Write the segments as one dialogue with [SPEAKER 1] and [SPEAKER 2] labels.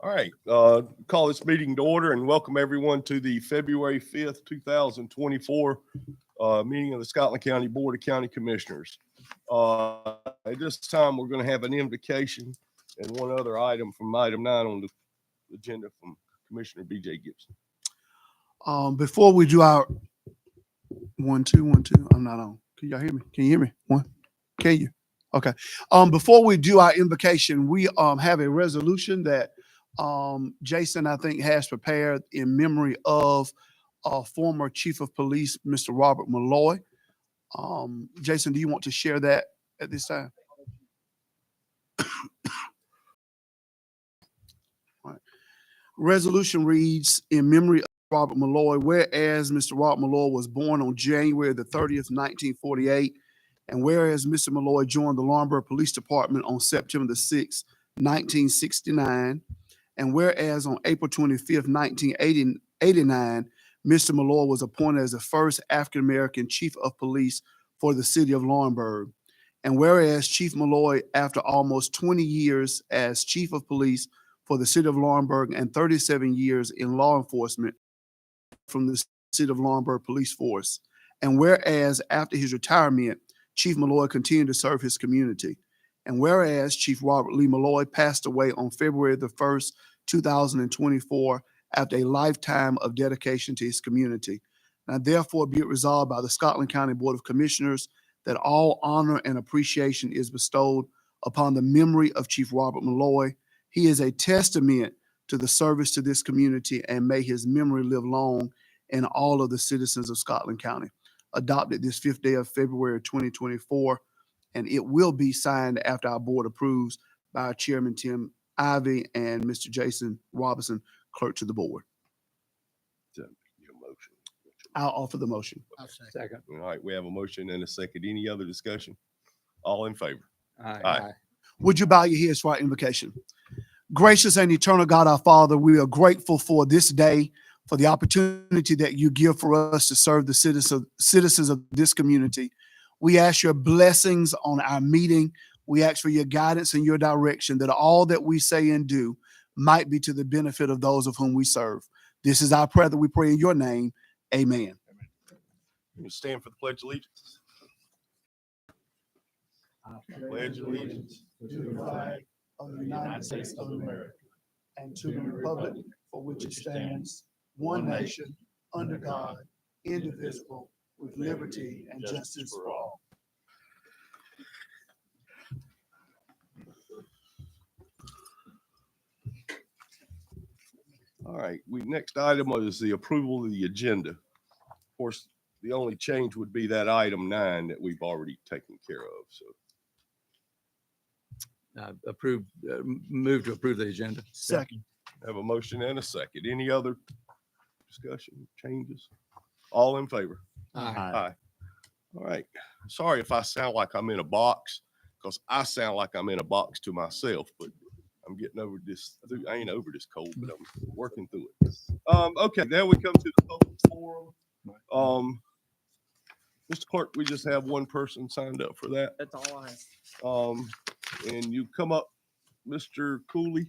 [SPEAKER 1] All right, call this meeting to order and welcome everyone to the February 5th, 2024 meeting of the Scotland County Board of County Commissioners. At this time, we're going to have an invocation and one other item from item 9 on the agenda from Commissioner B.J. Gibson.
[SPEAKER 2] Before we do our 1 2 1 2, I'm not on. Can y'all hear me? Can you hear me? One? Can you? Okay. Before we do our invocation, we have a resolution that Jason, I think, has prepared in memory of former Chief of Police, Mr. Robert Malloy. Jason, do you want to share that at this time? All right. Resolution reads, in memory of Robert Malloy, whereas Mr. Robert Malloy was born on January the 30th, 1948, and whereas Mr. Malloy joined the Laurinburg Police Department on September the 6th, 1969, and whereas on April 25th, 1989, Mr. Malloy was appointed as the first African-American chief of police for the city of Laurinburg, and whereas Chief Malloy, after almost 20 years as chief of police for the city of Laurinburg and 37 years in law enforcement from the city of Laurinburg Police Force, and whereas after his retirement, Chief Malloy continued to serve his community, and whereas Chief Robert Lee Malloy passed away on February the 1st, 2024, after a lifetime of dedication to his community. Now, therefore, be it resolved by the Scotland County Board of Commissioners that all honor and appreciation is bestowed upon the memory of Chief Robert Malloy. He is a testament to the service to this community, and may his memory live long in all of the citizens of Scotland County. Adopted this 5th day of February 2024, and it will be signed after our board approves by our Chairman Tim Ivey and Mr. Jason Robinson, clerk to the board. I'll offer the motion.
[SPEAKER 3] Second.
[SPEAKER 1] All right, we have a motion and a second. Any other discussion? All in favor?
[SPEAKER 3] Aye.
[SPEAKER 2] Would you bow your heads for our invocation? Gracious and eternal God, our Father, we are grateful for this day, for the opportunity that you give for us to serve the citizens of this community. We ask your blessings on our meeting. We ask for your guidance and your direction, that all that we say and do might be to the benefit of those of whom we serve. This is our prayer that we pray in your name. Amen.
[SPEAKER 1] You stand for the Pledge of Allegiance. I pledge allegiance
[SPEAKER 2] to the flag of the United States of America and to the republic for which it stands, one nation, under God, indivisible, with liberty and justice for all.
[SPEAKER 1] All right, next item is the approval of the agenda. Of course, the only change would be that item 9 that we've already taken care of. So
[SPEAKER 3] Move to approve the agenda.
[SPEAKER 2] Second.
[SPEAKER 1] have a motion and a second. Any other discussion, changes? All in favor?
[SPEAKER 3] Aye.
[SPEAKER 1] All right. Sorry if I sound like I'm in a box, because I sound like I'm in a box to myself, but I'm getting over this. I ain't over this cold, but I'm working through it. Okay, now we come to the public forum. Mr. Clerk, we just have one person signed up for that.
[SPEAKER 4] That's all I have.
[SPEAKER 1] And you come up, Mr. Cooley,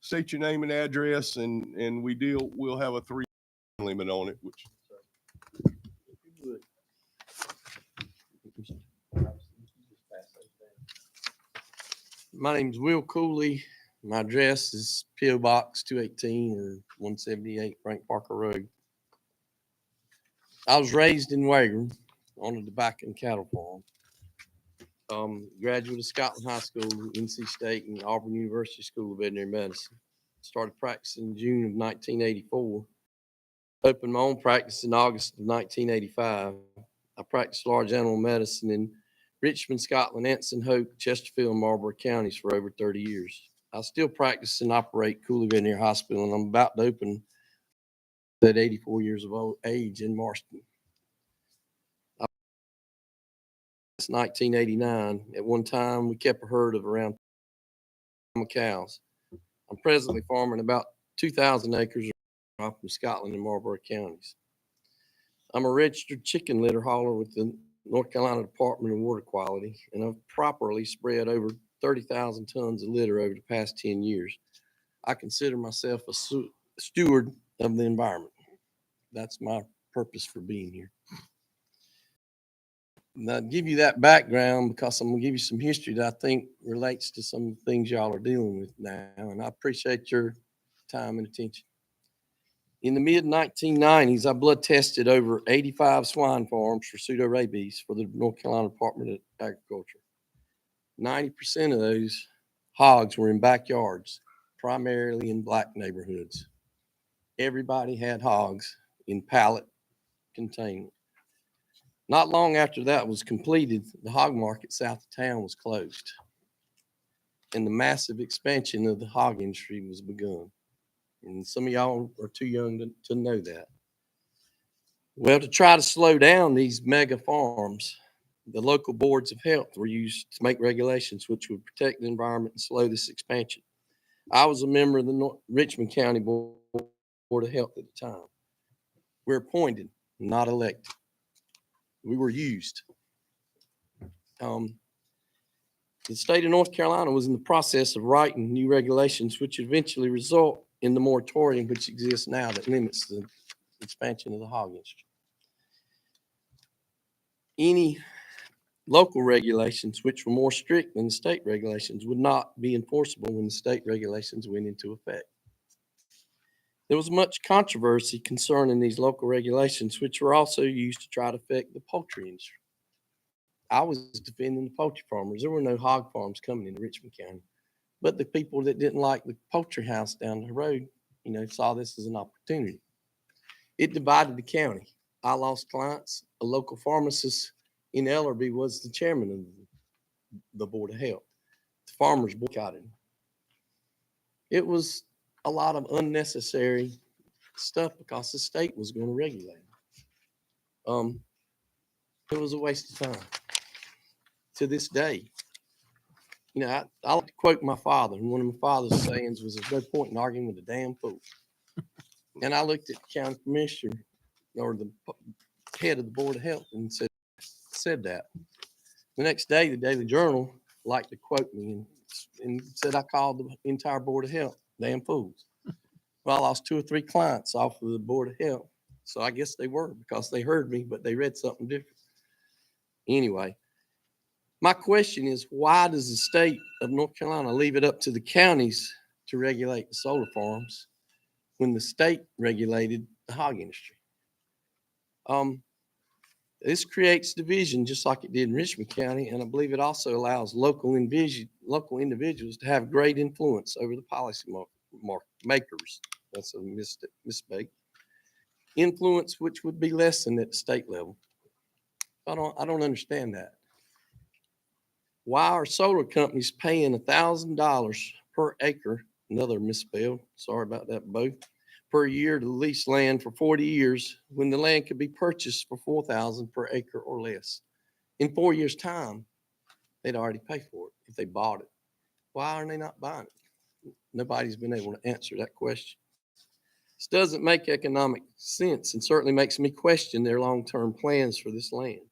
[SPEAKER 1] state your name and address, and we'll have a 3 limit on it, which.
[SPEAKER 4] My name's Will Cooley. My address is P.O. Box 218 or 178 Frank Parker Road. I was raised in Wagram on a tobacco and cattle farm. Graduate of Scotland High School, NC State, and Auburn University School of Veterinary Medicine. Started practicing in June of 1984. Opened my own practice in August of 1985. I practiced large animal medicine in Richmond, Scotland, Anson, Hoke, Chesterfield, and Marlborough counties for over 30 years. I still practice and operate Cooley Veterinary Hospital, and I'm about to open at 84 years of age in Marston. It's 1989. At one time, we kept a herd of around cows. I'm presently farming about 2,000 acres from Scotland and Marlborough counties. I'm a registered chicken litter hauler with the North Carolina Department of Water Quality, and I've properly spread over 30,000 tons of litter over the past 10 years. I consider myself a steward of the environment. That's my purpose for being here. And I'll give you that background because I'm gonna give you some history that I think relates to some of the things y'all are dealing with now, and I appreciate your time and attention. In the mid 1990s, I blood tested over 85 swine farms for pseudorabies for the North Carolina Department of Agriculture. 90% of those hogs were in backyards, primarily in black neighborhoods. Everybody had hogs in pallet containment. Not long after that was completed, the hog market south of town was closed, and the massive expansion of the hog industry was begun. And some of y'all are too young to know that. Well, to try to slow down these mega farms, the local boards of health were used to make regulations which would protect the environment and slow this expansion. I was a member of the Richmond County Board of Health at the time. We're appointed, not elected. We were used. The state of North Carolina was in the process of writing new regulations, which eventually result in the moratorium which exists now that limits the expansion of the hog industry. Any local regulations which were more strict than the state regulations would not be enforceable when the state regulations went into effect. There was much controversy concerning these local regulations, which were also used to try to affect the poultry industry. I was defending the poultry farmers. There were no hog farms coming into Richmond County, but the people that didn't like the poultry house down the road, saw this as an opportunity. It divided the county. I lost clients. A local pharmacist in Ellerby was the chairman of the Board of Health. The farmers boycotted. It was a lot of unnecessary stuff because the state was going to regulate it. It was a waste of time. To this day, I like to quote my father, and one of my father's sayings was, "There's no point in arguing with a damn fool." And I looked at the county commissioner or the head of the Board of Health and said that. The next day, the Daily Journal liked to quote me and said I called the entire Board of Health damn fools. Well, I lost 2 or 3 clients off of the Board of Health. So I guess they were, because they heard me, but they read something different. Anyway, my question is, why does the state of North Carolina leave it up to the counties to regulate the solar farms when the state regulated the hog industry? This creates division just like it did in Richmond County, and I believe it also allows local individuals to have great influence over the policy makers. That's a misspeak. Influence which would be lessened at the state level. I don't understand that. Why are solar companies paying $1,000 per acre? Another misspell. Sorry about that, both. Per year to lease land for 40 years when the land could be purchased for $4,000 per acre or less. In 4 years' time, they'd already pay for it if they bought it. Why are they not buying it? Nobody's been able to answer that question. This doesn't make economic sense and certainly makes me question their long-term plans for this land.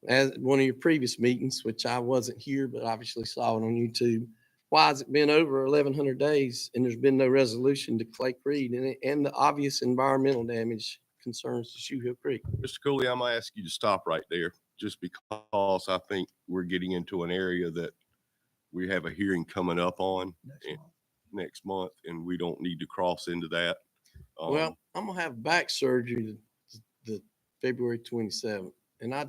[SPEAKER 4] As one of your previous meetings, which I wasn't here, but obviously saw it on YouTube, why has it been over 1,100 days and there's been no resolution to Clay Creek and the obvious environmental damage concerns to Shoe Hill Creek?
[SPEAKER 1] Mr. Cooley, I'm gonna ask you to stop right there, just because I think we're getting into an area that we have a hearing coming up on next month, and we don't need to cross into that.
[SPEAKER 4] Well, I'm gonna have back surgery the February 27th, and I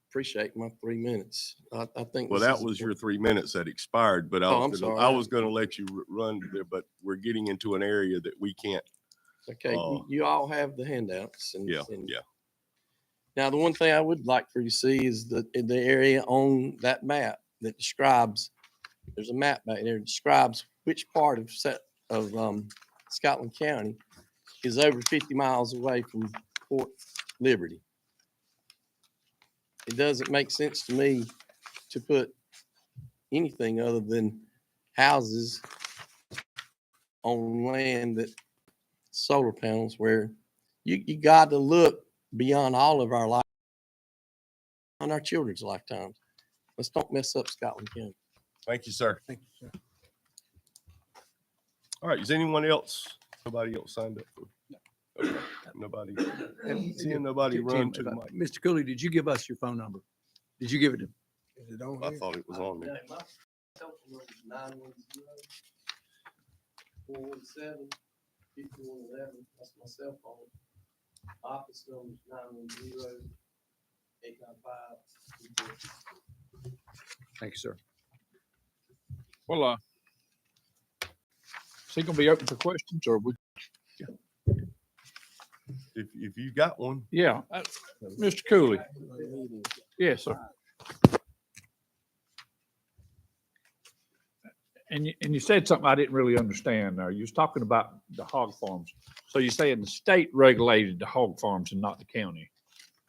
[SPEAKER 4] appreciate my 3 minutes. I think.
[SPEAKER 1] Well, that was your 3 minutes that expired, but
[SPEAKER 4] I'm sorry.
[SPEAKER 1] I was gonna let you run there, but we're getting into an area that we can't.
[SPEAKER 4] Okay, you all have the handouts.
[SPEAKER 1] Yeah.
[SPEAKER 4] Now, the one thing I would like for you to see is the area on that map that describes, there's a map back there that describes which part of Scotland County is over 50 miles away from Port Liberty. It doesn't make sense to me to put anything other than houses on land that solar panels, where you got to look beyond all of our life, on our children's lifetimes. Let's don't mess up Scotland County.
[SPEAKER 1] Thank you, sir.
[SPEAKER 2] Thank you, sir.
[SPEAKER 1] All right, is anyone else, nobody else signed up for? Okay, nobody, seeing nobody
[SPEAKER 3] Tim,
[SPEAKER 1] run to the
[SPEAKER 3] if
[SPEAKER 1] mic.
[SPEAKER 3] Mr. Cooley, did you give us your phone number? Did you give it to?
[SPEAKER 1] I thought it was on there.
[SPEAKER 4] My cell phone number is 910-417-5111. That's my cell phone. Office number is 910-895.
[SPEAKER 3] Thank you, sir.
[SPEAKER 5] Well, is he gonna be open for questions or we?
[SPEAKER 1] If you got one,
[SPEAKER 5] Yeah, Mr. Cooley. Yes, sir. And you said something I didn't really understand there. You was talking about the hog farms. So you're saying the state regulated the hog farms and not the county?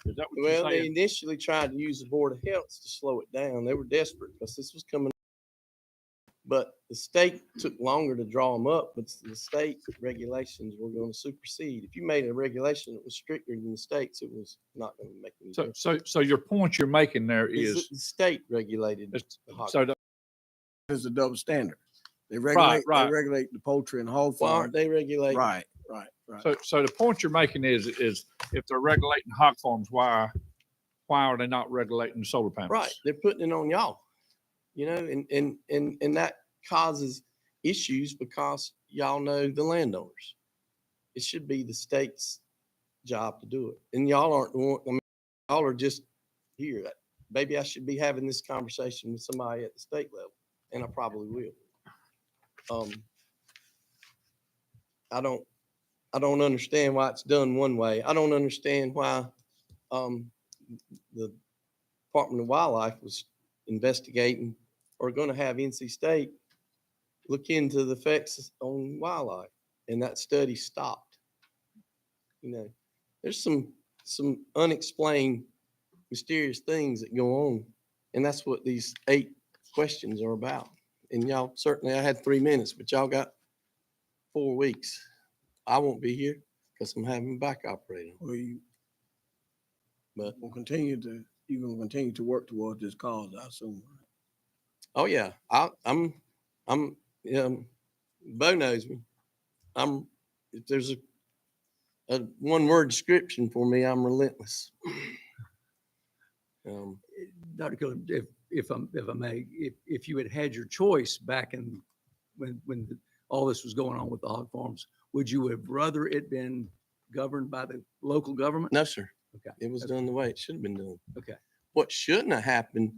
[SPEAKER 5] Is that what you're
[SPEAKER 4] Well, they
[SPEAKER 5] saying?
[SPEAKER 4] initially tried to use the Board of Health to slow it down. They were desperate because this was coming. But the state took longer to draw them up, but the state regulations were going to supersede. If you made a regulation that was stricter than the states, it was not going to make any
[SPEAKER 5] So,
[SPEAKER 4] difference.
[SPEAKER 5] so your point you're making there
[SPEAKER 4] Is
[SPEAKER 5] is,
[SPEAKER 4] the state regulated
[SPEAKER 5] it's-
[SPEAKER 4] the hog.
[SPEAKER 5] so the-
[SPEAKER 6] Is a double standard. They
[SPEAKER 5] right.
[SPEAKER 6] regulate the poultry and hog
[SPEAKER 4] Why
[SPEAKER 6] farm.
[SPEAKER 4] aren't they regulated?
[SPEAKER 6] Right.
[SPEAKER 5] So the point you're making is if they're regulating hog farms, why are they not regulating the solar panels?
[SPEAKER 4] Right, they're putting it on y'all, you know, and that causes issues because y'all know the landowners. It should be the state's job to do it, and y'all aren't the one, I mean, y'all are just here. Maybe I should be having this conversation with somebody at the state level, and I probably will. I don't understand why it's done one way. I don't understand why, the Department of Wildlife was investigating or going to have NC State look into the effects on wildlife, and that study stopped. You know, there's some unexplained mysterious things that go on, and that's what these 8 questions are about. And y'all, certainly I had 3 minutes, but y'all got 4 weeks. I won't be here because I'm having back operating.
[SPEAKER 6] Well,
[SPEAKER 4] But
[SPEAKER 6] you're gonna continue to work towards this cause, I assume.
[SPEAKER 4] oh yeah, I'm Bo knows me. If there's a one-word description for me, I'm relentless.
[SPEAKER 3] Dr. Cooley, if I may, if you had had your choice back in when all this was going on with the hog farms, would you have rather it been governed by the local government?
[SPEAKER 4] No, sir.
[SPEAKER 3] Okay.
[SPEAKER 4] It was done the way it should have been done.
[SPEAKER 3] Okay.
[SPEAKER 4] What shouldn't have happened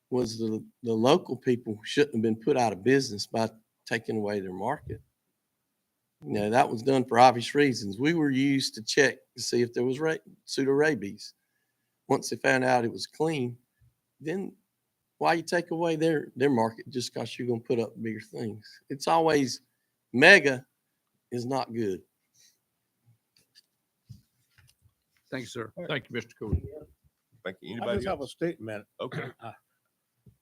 [SPEAKER 4] was the local people shouldn't have been put out of business by taking away their market. You know, that was done for obvious reasons. We were used to check to see if there was pseudo-rabies. Once they found out it was clean, then why you take away their market just because you're going to put up bigger things? It's always mega is not good.
[SPEAKER 3] Thank you, sir.
[SPEAKER 5] Thank you, Mr. Cooley.
[SPEAKER 1] thank you.
[SPEAKER 7] I
[SPEAKER 1] Anybody
[SPEAKER 7] just have a
[SPEAKER 1] else?
[SPEAKER 7] statement.
[SPEAKER 1] Okay.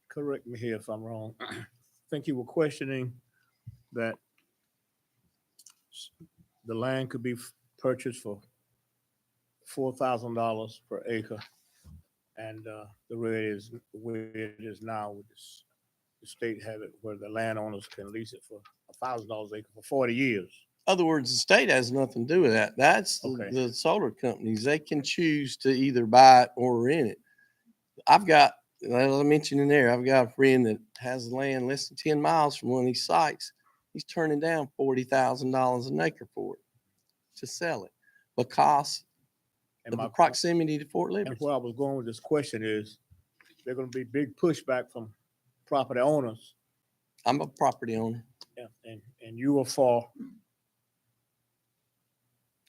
[SPEAKER 7] Correct me here if I'm wrong. I think you were questioning that the land could be purchased for $4,000 per acre. And the way it is now with this, the state have it where the landowners can lease it for $1,000 acre for 40 years.
[SPEAKER 4] Other words, the state has nothing to do with that. That's
[SPEAKER 7] Okay.
[SPEAKER 4] the solar companies. They can choose to either buy it or rent it. I've got, as I mentioned in there, I've got a friend that has land less than 10 miles from one of these sites. He's turning down $40,000 an acre for it to sell it because
[SPEAKER 7] And
[SPEAKER 4] of
[SPEAKER 7] my
[SPEAKER 4] the proximity to Fort Liberty.
[SPEAKER 7] And where I was going with this question is, there's going to be big pushback from property owners.
[SPEAKER 4] I'm a property owner.
[SPEAKER 7] And you are for,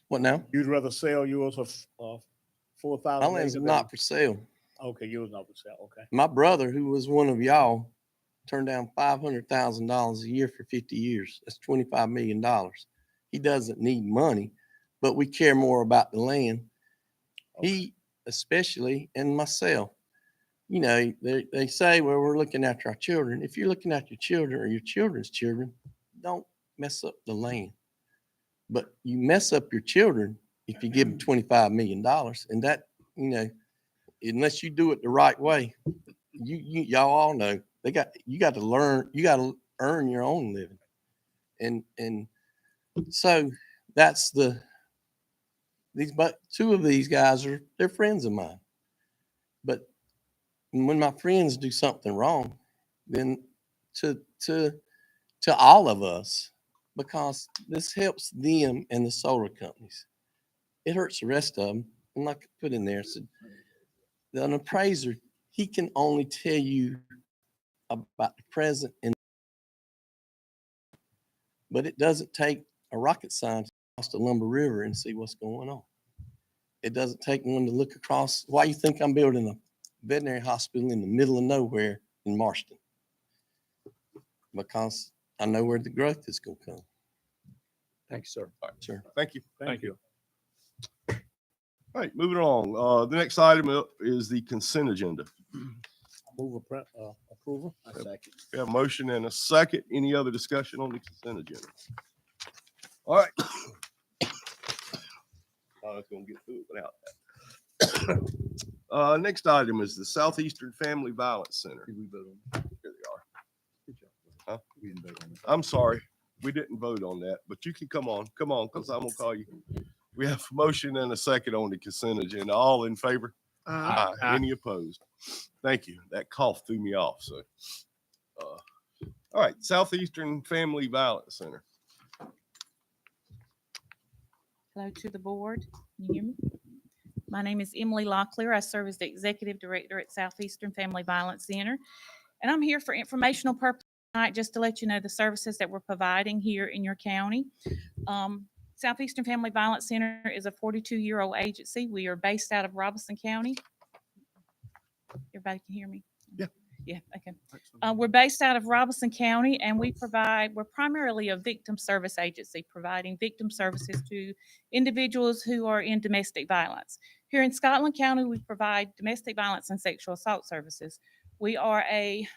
[SPEAKER 4] What now?
[SPEAKER 7] you'd rather sell yours for 4,000
[SPEAKER 4] My land's
[SPEAKER 7] acres
[SPEAKER 4] not for sale.
[SPEAKER 7] Okay, yours not for sale, okay.
[SPEAKER 4] My brother, who was one of y'all, turned down $500,000 a year for 50 years. That's $25 million. He doesn't need money, but we care more about the land. He especially, and myself, you know, they say, well, we're looking after our children. If you're looking after your children or your children's children, don't mess up the land. But you mess up your children if you give them $25 million. And that, you know, unless you do it the right way, y'all all know you got to learn, you got to earn your own living. And So that's but two of these guys they're friends of mine. But when my friends do something wrong, then to all of us, because this helps them and the solar companies. It hurts the rest of them. And like I put in there, so an appraiser, he can only tell you about the present but it doesn't take a rocket scientist across the Lumber River and see what's going on. It doesn't take one to look across. Why you think I'm building a veterinary hospital in the middle of nowhere in Marston? Because I know where the growth is going to come.
[SPEAKER 3] Thank you, sir.
[SPEAKER 4] Sure.
[SPEAKER 1] Thank you.
[SPEAKER 5] Thank you.
[SPEAKER 1] All right, moving along. The next item up is the consent agenda.
[SPEAKER 7] Move approval.
[SPEAKER 6] I second.
[SPEAKER 1] We have a motion and a second. Any other discussion on the consent agenda? All right. I was gonna get through it without that. Next item is the Southeastern Family Violence Center. Here they are. Huh? I'm sorry, we didn't vote on that, but you can come on, because I'm gonna call you. We have a motion and a second on the consent agenda. All in favor? Aye. Any opposed? Thank you. That cough threw me off, so. All right, Southeastern Family Violence Center.
[SPEAKER 8] Hello to the board. Can you hear me? My name is Emily Locklear. I serve as the Executive Director at Southeastern Family Violence Center. And I'm here for informational purposes tonight, just to let you know the services that we're providing here in your county. Southeastern Family Violence Center is a 42-year-old agency. We are based out of Robeson County. Everybody can hear me?
[SPEAKER 1] Yeah.
[SPEAKER 8] Yeah, okay. We're based out of Robeson County, and we're primarily a victim service agency, providing victim services to individuals who are in domestic violence. Here in Scotland County, we provide domestic violence and sexual assault services. We are a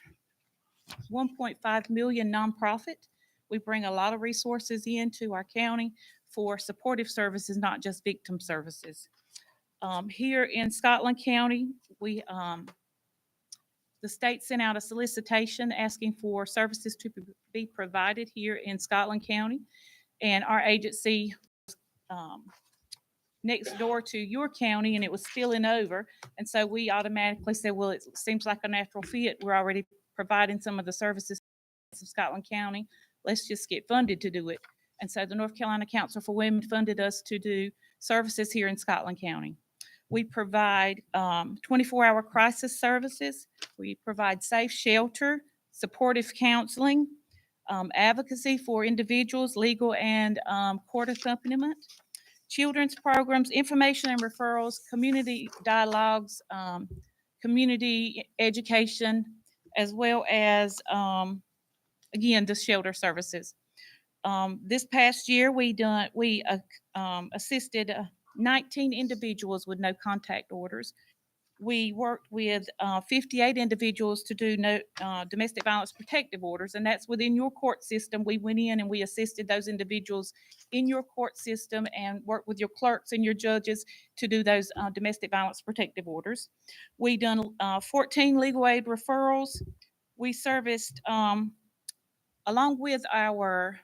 [SPEAKER 8] 1.5 million nonprofit. We bring a lot of resources into our county for supportive services, not just victim services. Here in Scotland County, the state sent out a solicitation asking for services to be provided here in Scotland County. And our agency next door to your county, and it was spilling over. And so we automatically said, well, it seems like a natural fit. We're already providing some of the services of Scotland County. Let's just get funded to do it. And so the North Carolina Council for Women funded us to do services here in Scotland County. We provide 24-hour crisis services. We provide safe shelter, supportive counseling, advocacy for individuals, legal and court accompaniment, children's programs, information and referrals, community dialogues, community education, as well as, again, the shelter services. This past year, we assisted 19 individuals with no contact orders. We worked with 58 individuals to do no domestic violence protective orders, and that's within your court system. We went in and we assisted those individuals in your court system and worked with your clerks and your judges to do those domestic violence protective orders. We done 14 legal aid referrals. We serviced, along with our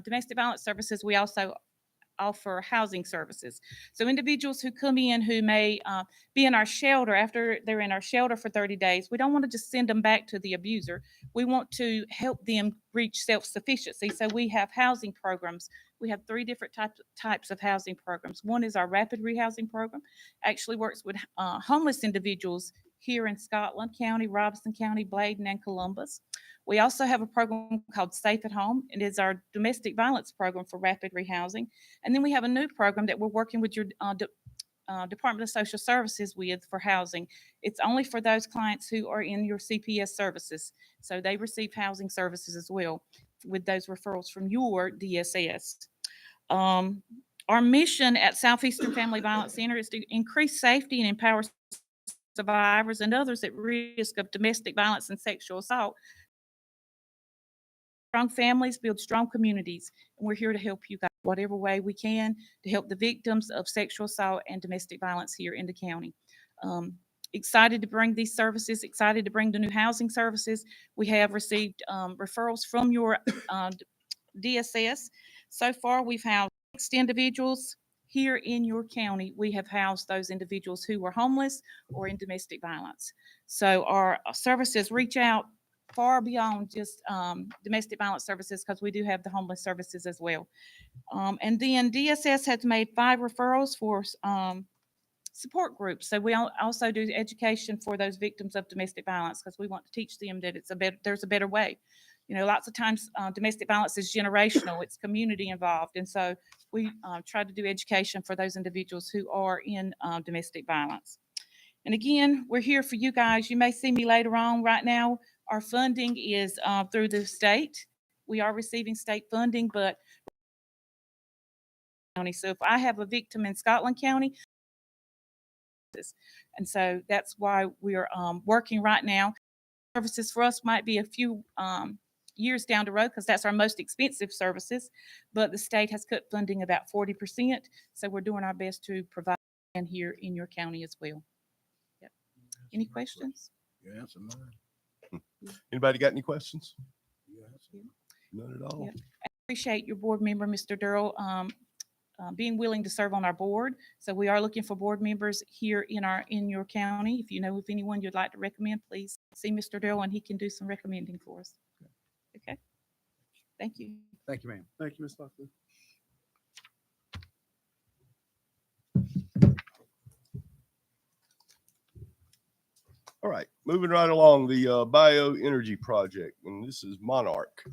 [SPEAKER 8] domestic violence services, we also offer housing services. So individuals who come in who may be in our shelter, after they're in our shelter for 30 days, we don't want to just send them back to the abuser. We want to help them reach self-sufficiency. So we have housing programs. We have 3 different types of housing programs. One is our rapid rehousing program. Actually works with homeless individuals here in Scotland County, Robeson County, Bladen, and Columbus. We also have a program called Safe at Home. It is our domestic violence program for rapid rehousing. And then we have a new program that we're working with your Department of Social Services with for housing. It's only for those clients who are in your CPS services. So they receive housing services as well with those referrals from your DSS. Our mission at Southeastern Family Violence Center is to increase safety and empower survivors and others at risk of domestic violence and sexual assault. Strong families build strong communities, and we're here to help you guys whatever way we can to help the victims of sexual assault and domestic violence here in the county. Excited to bring these services, excited to bring the new housing services. We have received referrals from your DSS. So far, we've housed 6 individuals here in your county. We have housed those individuals who were homeless or in domestic violence. So our services reach out far beyond just domestic violence services, because we do have the homeless services as well. And then DSS has made 5 referrals for support groups. So we also do education for those victims of domestic violence, because we want to teach them that there's a better way. You know, lots of times domestic violence is generational, it's community involved. And so we try to do education for those individuals who are in domestic violence. And again, we're here for you guys. You may see me later on. Right now, our funding is through the state. We are receiving state funding, but so if I have a victim in Scotland County, and so that's why we're working right now. Services for us might be a few years down the road, because that's our most expensive services, but the state has cut funding about 40%. So we're doing our best to provide here in your county as well. Yep. Any questions?
[SPEAKER 6] You answer mine.
[SPEAKER 1] Anybody got any questions?
[SPEAKER 6] You answer.
[SPEAKER 1] None at all.
[SPEAKER 8] Yep. I appreciate your board member, Mr. Durrell, being willing to serve on our board. So we are looking for board members here in your county. If you know of anyone you'd like to recommend, please see Mr. Durrell and he can do some recommending for us. Okay. Thank you.
[SPEAKER 3] Thank you, ma'am.
[SPEAKER 2] Thank you, Ms. Buckley.
[SPEAKER 1] All right, moving right along, the bioenergy project, and this is Monarch.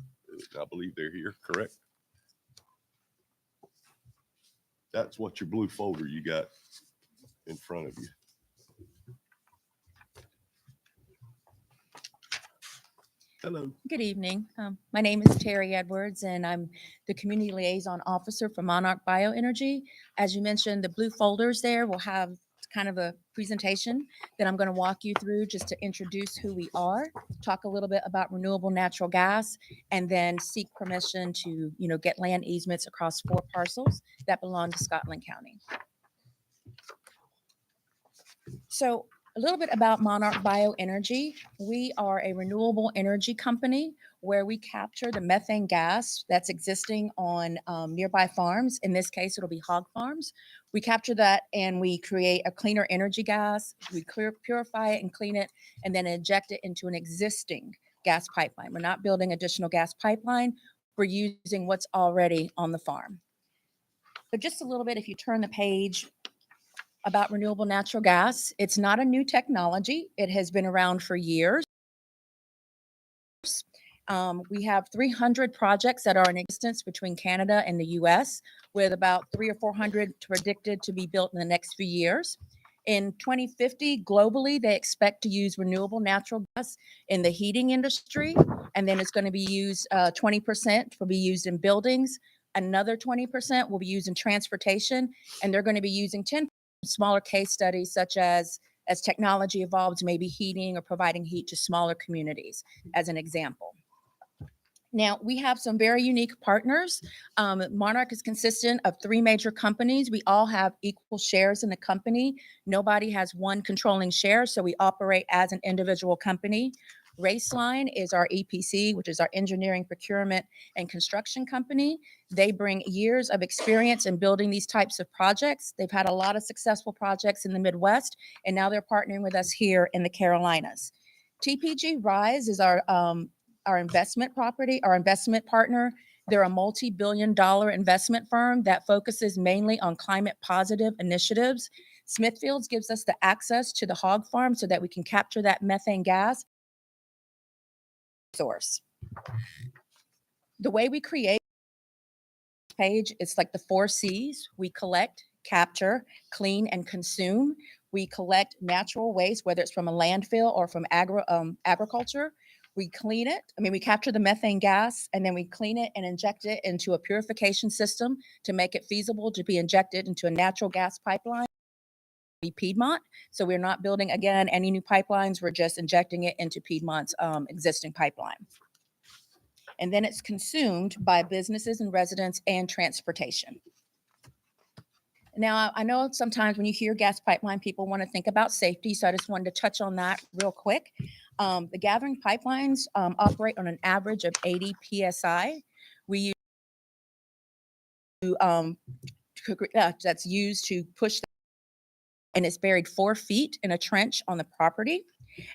[SPEAKER 1] I believe they're here, correct? That's what your blue folder you got in front of you. Hello.
[SPEAKER 9] Good evening. My name is Terry Edwards, and I'm the Community Liaison Officer for Monarch Bioenergy. As you mentioned, the blue folders there will have kind of a presentation that I'm going to walk you through just to introduce who we are, talk a little bit about renewable natural gas, and then seek permission to, get land easements across 4 parcels that belong to Scotland County. So a little bit about Monarch Bioenergy. We are a renewable energy company where we capture the methane gas that's existing on nearby farms. In this case, it'll be hog farms. We capture that and we create a cleaner energy gas. We purify it and clean it, and then inject it into an existing gas pipeline. We're not building additional gas pipeline. We're using what's already on the farm. But just a little bit, if you turn the page, about renewable natural gas. It's not a new technology. It has been around for years. We have 300 projects that are in existence between Canada and the US, with about 300 or 400 predicted to be built in the next few years. In 2050, globally, they expect to use renewable natural gas in the heating industry, and then it's going to be used, 20% will be used in buildings, another 20% will be used in transportation, and they're going to be using 10 smaller case studies, such as technology evolves, maybe heating or providing heat to smaller communities, as an example. Now, we have some very unique partners. Monarch is consistent of 3 major companies. We all have equal shares in the company. Nobody has one controlling share, so we operate as an individual company. Raceline is our EPC, which is our engineering, procurement, and construction company. They bring years of experience in building these types of projects. They've had a lot of successful projects in the Midwest, and now they're partnering with us here in the Carolinas. TPG Rise is our investment partner. They're a multi-billion-dollar investment firm that focuses mainly on climate-positive initiatives. Smithfields gives us the access to the hog farm so that we can capture that methane gas source. The way we create page, it's like the 4 C's. We collect, capture, clean, and consume. We collect natural waste, whether it's from a landfill or from agriculture. We clean it. We capture the methane gas, and then we clean it and inject it into a purification system to make it feasible to be injected into a natural gas pipeline. Piedmont. So we're not building, again, any new pipelines. We're just injecting it into Piedmont's existing pipeline. And then it's consumed by businesses and residents and transportation. Now, I know sometimes when you hear gas pipeline, people want to think about safety. So I just wanted to touch on that real quick. The gathering pipelines operate on an average of 80 PSI. We use that's used to push, and it's buried 4 feet in a trench on the property.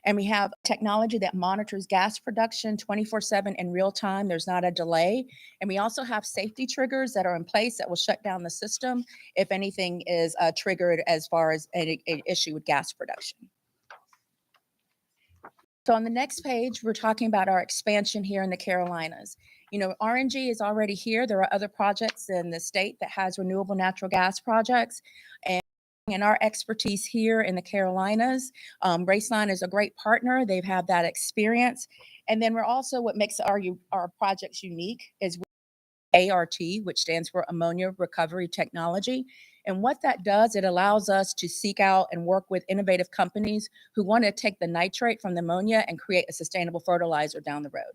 [SPEAKER 9] And we have technology that monitors gas production 24/7 in real time. There's not a delay. And we also have safety triggers that are in place that will shut down the system if anything is triggered as far as an issue with gas production. So on the next page, we're talking about our expansion here in the Carolinas. You know, RNG is already here. There are other projects in the state that has renewable natural gas projects. And our expertise here in the Carolinas, Raceline is a great partner. They've had that experience. And then we're also, what makes our projects unique is ART, which stands for Ammonia Recovery Technology. And what that does, it allows us to seek out and work with innovative companies who want to take the nitrate from the ammonia and create a sustainable fertilizer down the road.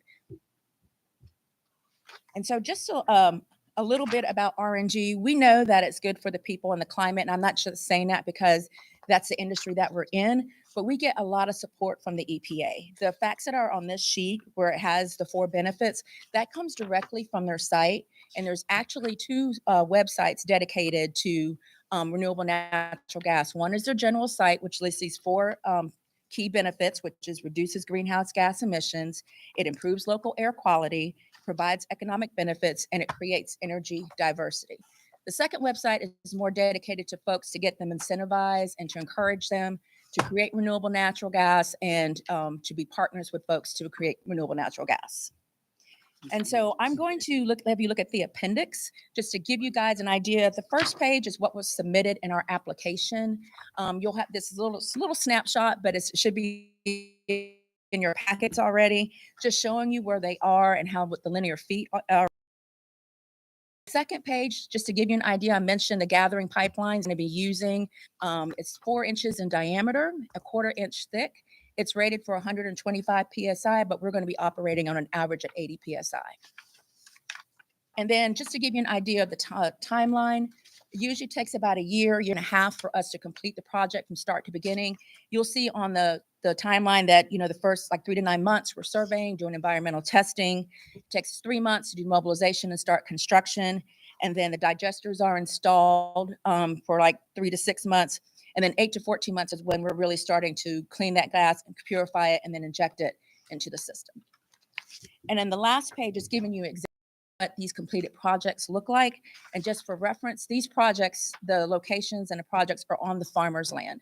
[SPEAKER 9] And so just a little bit about RNG. We know that it's good for the people and the climate, and I'm not just saying that because that's the industry that we're in, but we get a lot of support from the EPA. The facts that are on this sheet where it has the 4 benefits, that comes directly from their site, and there's actually 2 websites dedicated to renewable natural gas. One is their general site, which lists these 4 key benefits, which is reduces greenhouse gas emissions, it improves local air quality, provides economic benefits, and it creates energy diversity. The second website is more dedicated to folks to get them incentivized and to encourage them to create renewable natural gas and to be partners with folks to create renewable natural gas. And so I'm going to have you look at the appendix just to give you guys an idea. The first page is what was submitted in our application. You'll have this little snapshot, but it should be in your packets already, just showing you where they are and what the linear feet are. Second page, just to give you an idea, I mentioned the gathering pipelines going to be using. It's 4 inches in diameter, a 1/4 inch thick. It's rated for 125 PSI, but we're going to be operating on an average at 80 PSI. And then just to give you an idea of the timeline, it usually takes about a year and a half for us to complete the project from start to beginning. You'll see on the timeline that, you know, the first like 3 to 9 months, we're surveying, doing environmental testing. It takes us 3 months to do mobilization and start construction. And then the digesters are installed for like 3 to 6 months. And then 8 to 14 months is when we're really starting to clean that gas and purify it and then inject it into the system. And then the last page is giving you exactly what these completed projects look like. And just for reference, these projects, the locations and the projects are on the farmer's land.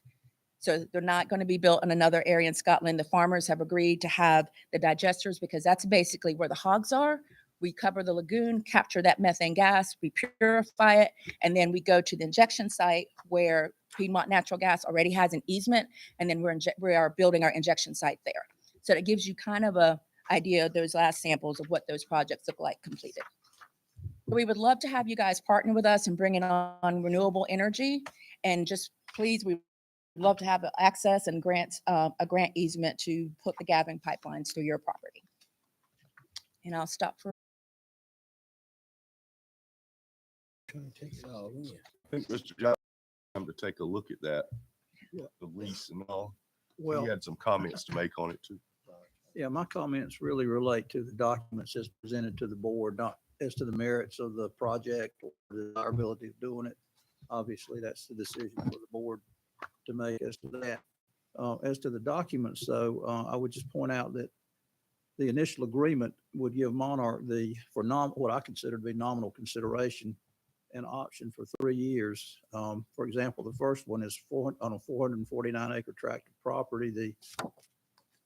[SPEAKER 9] So they're not going to be built in another area in Scotland. The farmers have agreed to have the digesters because that's basically where the hogs are. We cover the lagoon, capture that methane gas, we purify it, and then we go to the injection site where Piedmont Natural Gas already has an easement, and then we are building our injection site there. So it gives you kind of a idea of those last samples of what those projects look like completed. We would love to have you guys partner with us and bring in on renewable energy, and just please, we love to have access and grants, a grant easement to put the gathering pipelines through your property. And I'll stop for.
[SPEAKER 1] I think Mr. Johnson, time to take a look at that, the lease and all.
[SPEAKER 3] Well,
[SPEAKER 1] He had some comments to make on it too.
[SPEAKER 3] yeah, my comments really relate to the documents as presented to the board, not as to the merits of the project or the desirability of doing it. Obviously, that's the decision for the board to make as to that. As to the documents, though, I would just point out that the initial agreement would give Monarch what I consider to be nominal consideration, an option for 3 years. For example, the first one is on a 449 acre tract of property. The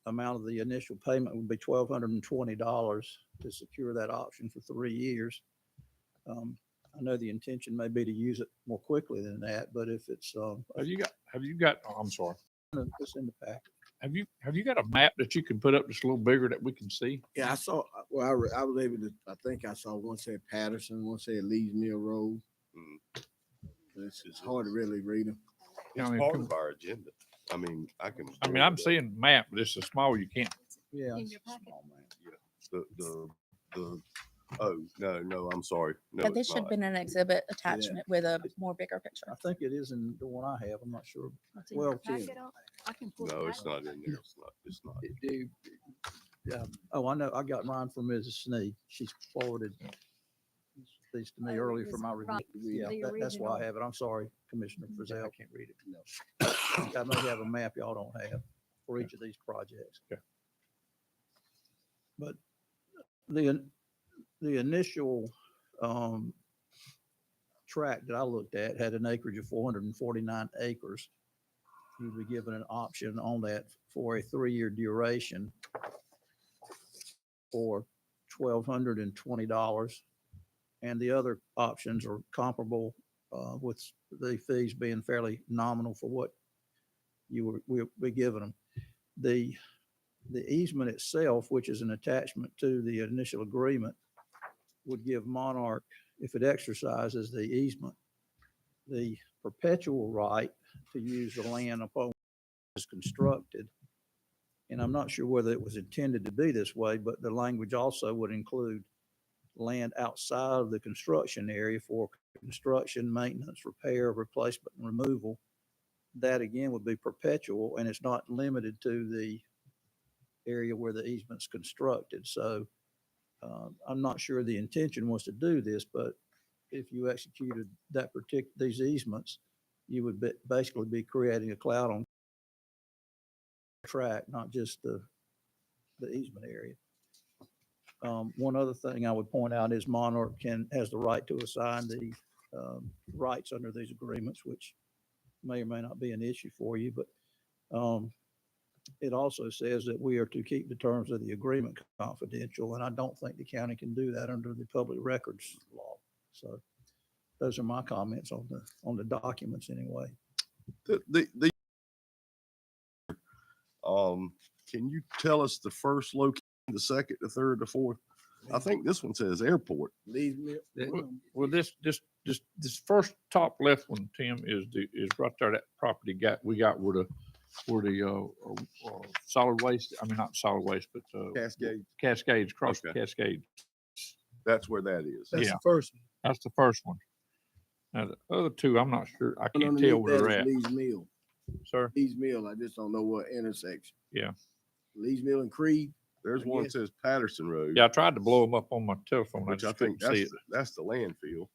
[SPEAKER 3] amount of the initial payment would be $1,220 to secure that option for 3 years. I know the intention may be to use it more quickly than that, but if it's,
[SPEAKER 5] Have you got, oh, I'm sorry.
[SPEAKER 3] it's in the packet.
[SPEAKER 5] Have you got a map that you can put up just a little bigger that we can see?
[SPEAKER 6] Yeah, I saw, well, I was able to, I think I saw one said Patterson, one said Leeds Mill Road. It's hard to really read them.
[SPEAKER 5] I
[SPEAKER 1] It's
[SPEAKER 5] mean,
[SPEAKER 1] part
[SPEAKER 5] can-
[SPEAKER 1] of our agenda. I mean, I'm
[SPEAKER 5] I'm seeing map, but it's so small you can't.
[SPEAKER 3] Yeah.
[SPEAKER 8] In
[SPEAKER 3] it's
[SPEAKER 8] your
[SPEAKER 3] a
[SPEAKER 8] packet.
[SPEAKER 3] small amount.
[SPEAKER 1] No, I'm sorry. No,
[SPEAKER 9] Yeah, this
[SPEAKER 1] it's
[SPEAKER 9] should have
[SPEAKER 1] not.
[SPEAKER 9] been an exhibit attachment with a more bigger picture.
[SPEAKER 3] I think it is in the one I have. I'm not sure.
[SPEAKER 8] It's in your
[SPEAKER 3] Well,
[SPEAKER 8] packet. I can pull it
[SPEAKER 1] No, it's
[SPEAKER 8] out.
[SPEAKER 1] not in there. It's not.
[SPEAKER 3] Oh, I know. I got mine from Mrs. Sneed. She's forwarded. these to me earlier for my review.
[SPEAKER 9] right,
[SPEAKER 3] Yeah,
[SPEAKER 9] the
[SPEAKER 3] that's why I
[SPEAKER 9] original.
[SPEAKER 3] have it. I'm sorry, Commissioner
[SPEAKER 5] I
[SPEAKER 3] Frizell.
[SPEAKER 5] can't read it.
[SPEAKER 3] I may have a map y'all don't have for each of these projects.
[SPEAKER 5] Okay.
[SPEAKER 3] But the initial, tract that I looked at had an acreage of 449 acres. You'd be given an option on that for a 3-year duration for $1,220. And the other options are comparable, with the fees being fairly nominal for what we'll be giving them. The easement itself, which is an attachment to the initial agreement, would give Monarch, if it exercises the easement, the perpetual right to use the land upon which it is constructed. And I'm not sure whether it was intended to be this way, but the language also would include land outside of the construction area for construction, maintenance, repair, replacement, and removal. That again would be perpetual, and it's not limited to the area where the easement's constructed. So I'm not sure the intention was to do this, but if you executed these easements, you would basically be creating a cloud on track, not just the easement area. One other thing I would point out is Monarch has the right to assign the rights under these agreements, which may or may not be an issue for you, but it also says that we are to keep the terms of the agreement confidential, and I don't think the county can do that under the public records law. So those are my comments on the documents anyway.
[SPEAKER 1] Can you tell us the first location, the second, the third, the fourth? I think this one says airport.
[SPEAKER 6] Lee's Mill.
[SPEAKER 5] Well, this first top left one, Tim, is right there, that property we got where the solid waste, I mean, not solid waste, but
[SPEAKER 1] Cascade.
[SPEAKER 5] Cascades, across the
[SPEAKER 1] Okay.
[SPEAKER 5] Cascade.
[SPEAKER 1] That's where that is.
[SPEAKER 2] That's
[SPEAKER 5] Yeah.
[SPEAKER 2] the first.
[SPEAKER 5] That's the first one. Now, the other two, I'm not sure. I can't
[SPEAKER 6] Underneath
[SPEAKER 5] tell where
[SPEAKER 6] that
[SPEAKER 5] they're at,
[SPEAKER 6] is Lee's Mill.
[SPEAKER 5] sir.
[SPEAKER 6] Lee's Mill, I just don't know what intersection.
[SPEAKER 5] Yeah.
[SPEAKER 6] Lee's Mill and Creed.
[SPEAKER 1] There's one that
[SPEAKER 6] Yes.
[SPEAKER 1] says Patterson Road.
[SPEAKER 5] Yeah, I tried to blow them up on my telephone. I
[SPEAKER 1] Which I
[SPEAKER 5] just
[SPEAKER 1] think
[SPEAKER 5] couldn't see it.
[SPEAKER 1] that's the landfill.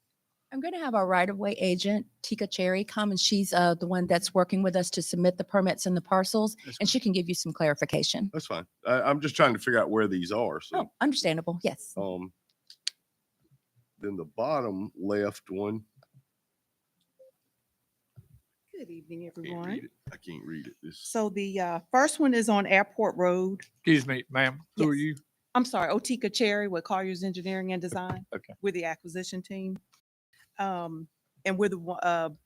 [SPEAKER 9] I'm going to have our right-of-way agent, Tika Cherry, come, and she's the one that's working with us to submit the permits and the parcels, and she can give you some clarification.
[SPEAKER 1] That's fine. I'm just trying to figure out where these are. So,
[SPEAKER 9] Oh, understandable, yes.
[SPEAKER 1] then the bottom left one,
[SPEAKER 10] Good evening,
[SPEAKER 1] can't
[SPEAKER 10] everyone.
[SPEAKER 1] read it. I can't read it. This,
[SPEAKER 10] So the first one is on Airport Road.
[SPEAKER 5] Excuse me, ma'am, who are
[SPEAKER 10] Yes.
[SPEAKER 5] you?
[SPEAKER 10] I'm sorry, Otika Cherry with Colliers Engineering and Design.
[SPEAKER 5] Okay.
[SPEAKER 10] We're the acquisition team. And we're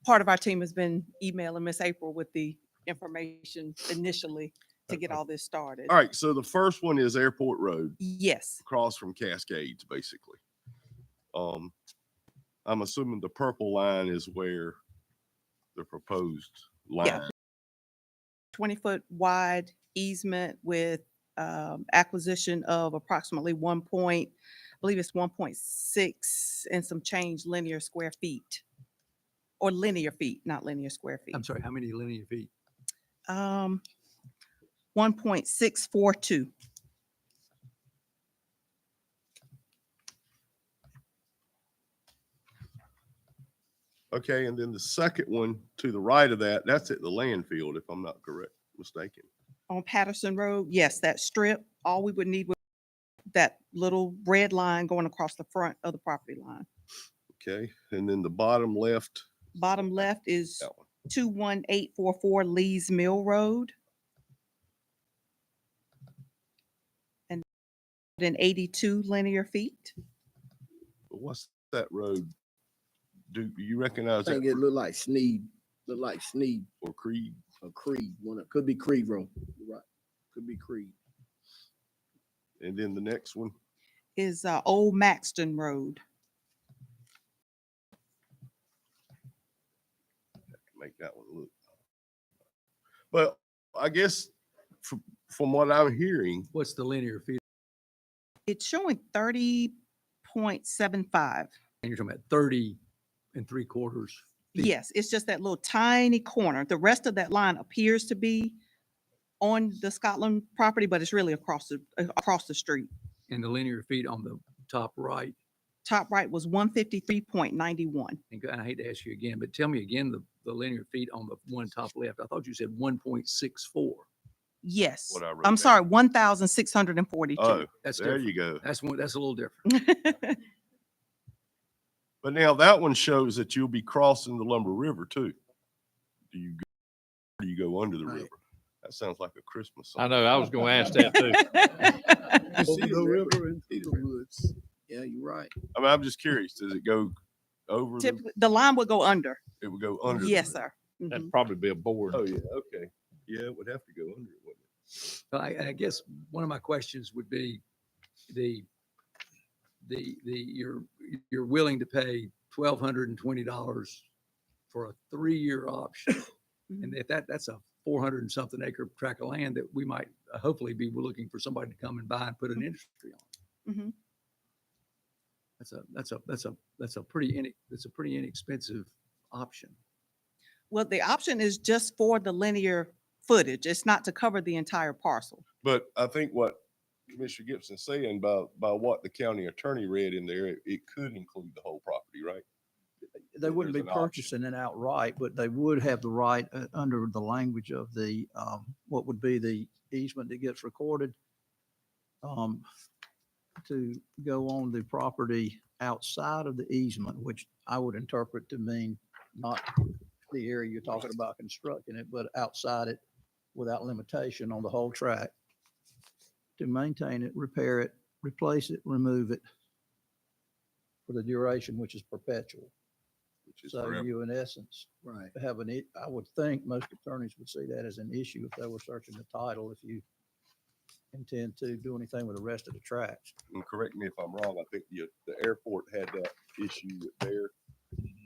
[SPEAKER 10] part of our team has been emailing Miss April with the information initially to get all this started.
[SPEAKER 1] all right. So the first one is Airport Road,
[SPEAKER 10] Yes,
[SPEAKER 1] across from Cascades, basically. I'm assuming the purple line is where the proposed
[SPEAKER 10] Yeah.
[SPEAKER 1] line.
[SPEAKER 10] 20-foot wide easement with acquisition of approximately I believe it's 1.6 and some change linear square feet. Or linear feet, not linear square feet.
[SPEAKER 3] I'm sorry, how many linear feet?
[SPEAKER 10] 1.642.
[SPEAKER 1] Okay, and then the second one to the right of that, that's at the landfill, if I'm not mistaken.
[SPEAKER 10] On Patterson Road, yes, that strip, all we would need was that little red line going across the front of the property line.
[SPEAKER 1] Okay, and then the bottom left.
[SPEAKER 10] Bottom left is
[SPEAKER 1] That one.
[SPEAKER 10] 21844 Lee's Mill Road. And then 82 linear feet.
[SPEAKER 1] What's that road? Do you recognize
[SPEAKER 6] I think
[SPEAKER 1] that
[SPEAKER 6] it looked like Sneed,
[SPEAKER 1] or Creed?
[SPEAKER 6] or Creed. It could be Creed Road. You're right. Could be Creed.
[SPEAKER 1] And then the next one,
[SPEAKER 10] Is Old Maxton Road.
[SPEAKER 1] make that one look. But I guess from what I'm hearing,
[SPEAKER 3] What's the linear feet?
[SPEAKER 10] It's showing 30.75.
[SPEAKER 3] And you're talking about 30 3/4 feet.
[SPEAKER 10] Yes, it's just that little tiny corner. The rest of that line appears to be on the Scotland property, but it's really across the street.
[SPEAKER 3] And the linear feet on the top right
[SPEAKER 10] top right was 153.91.
[SPEAKER 3] And I hate to ask you again, but tell me again the linear feet on the one top left. I thought you said 1.64.
[SPEAKER 10] Yes,
[SPEAKER 1] What I wrote
[SPEAKER 10] I'm
[SPEAKER 1] down.
[SPEAKER 10] sorry, 1,642.
[SPEAKER 1] Oh,
[SPEAKER 3] That's
[SPEAKER 1] there
[SPEAKER 3] different.
[SPEAKER 1] you go.
[SPEAKER 3] That's a little different.
[SPEAKER 1] But now that one shows that you'll be crossing the Lumber River too. Do you go, or do you go under the
[SPEAKER 6] Right.
[SPEAKER 1] river? That sounds like a Christmas song.
[SPEAKER 5] I know, I was gonna ask that too.
[SPEAKER 6] Over the river into the woods. Yeah, you're right.
[SPEAKER 1] I mean, I'm just curious, does it go over the,
[SPEAKER 10] Typically, the line would go under.
[SPEAKER 1] it would go under? the
[SPEAKER 10] Yes,
[SPEAKER 1] river?
[SPEAKER 10] sir.
[SPEAKER 5] That'd
[SPEAKER 10] Mhm.
[SPEAKER 5] probably be a board.
[SPEAKER 1] Oh, yeah, okay. Yeah, it would have to go under it, wouldn't it?
[SPEAKER 3] Well, I guess one of my questions would be you're willing to pay $1,220 for a 3-year option. And if that's a 400 and something acre tract of land that we might hopefully be looking for somebody to come and buy and put an industry on.
[SPEAKER 10] Mhm.
[SPEAKER 3] That's a pretty inexpensive option.
[SPEAKER 10] Well, the option is just for the linear footage. It's not to cover the entire parcel.
[SPEAKER 1] But I think what Commissioner Gibson's saying by what the county attorney read in there, it could include the whole property, right?
[SPEAKER 11] They wouldn't be
[SPEAKER 1] There's an option.
[SPEAKER 11] purchasing it outright, but they would have the right, under the language of the, what would be the easement that gets recorded, to go on the property outside of the easement, which I would interpret to mean not the area you're talking about constructing it, but outside it without limitation on the whole tract, to maintain it, repair it, replace it, remove it for the duration, which is perpetual.
[SPEAKER 1] Which is
[SPEAKER 11] So
[SPEAKER 1] forever.
[SPEAKER 11] you, in essence,
[SPEAKER 6] Right.
[SPEAKER 11] have I would think most attorneys would see that as an issue if they were searching the title, if you intend to do anything with the rest of the tracts.
[SPEAKER 1] And correct me if I'm wrong, I think the airport had that issue with their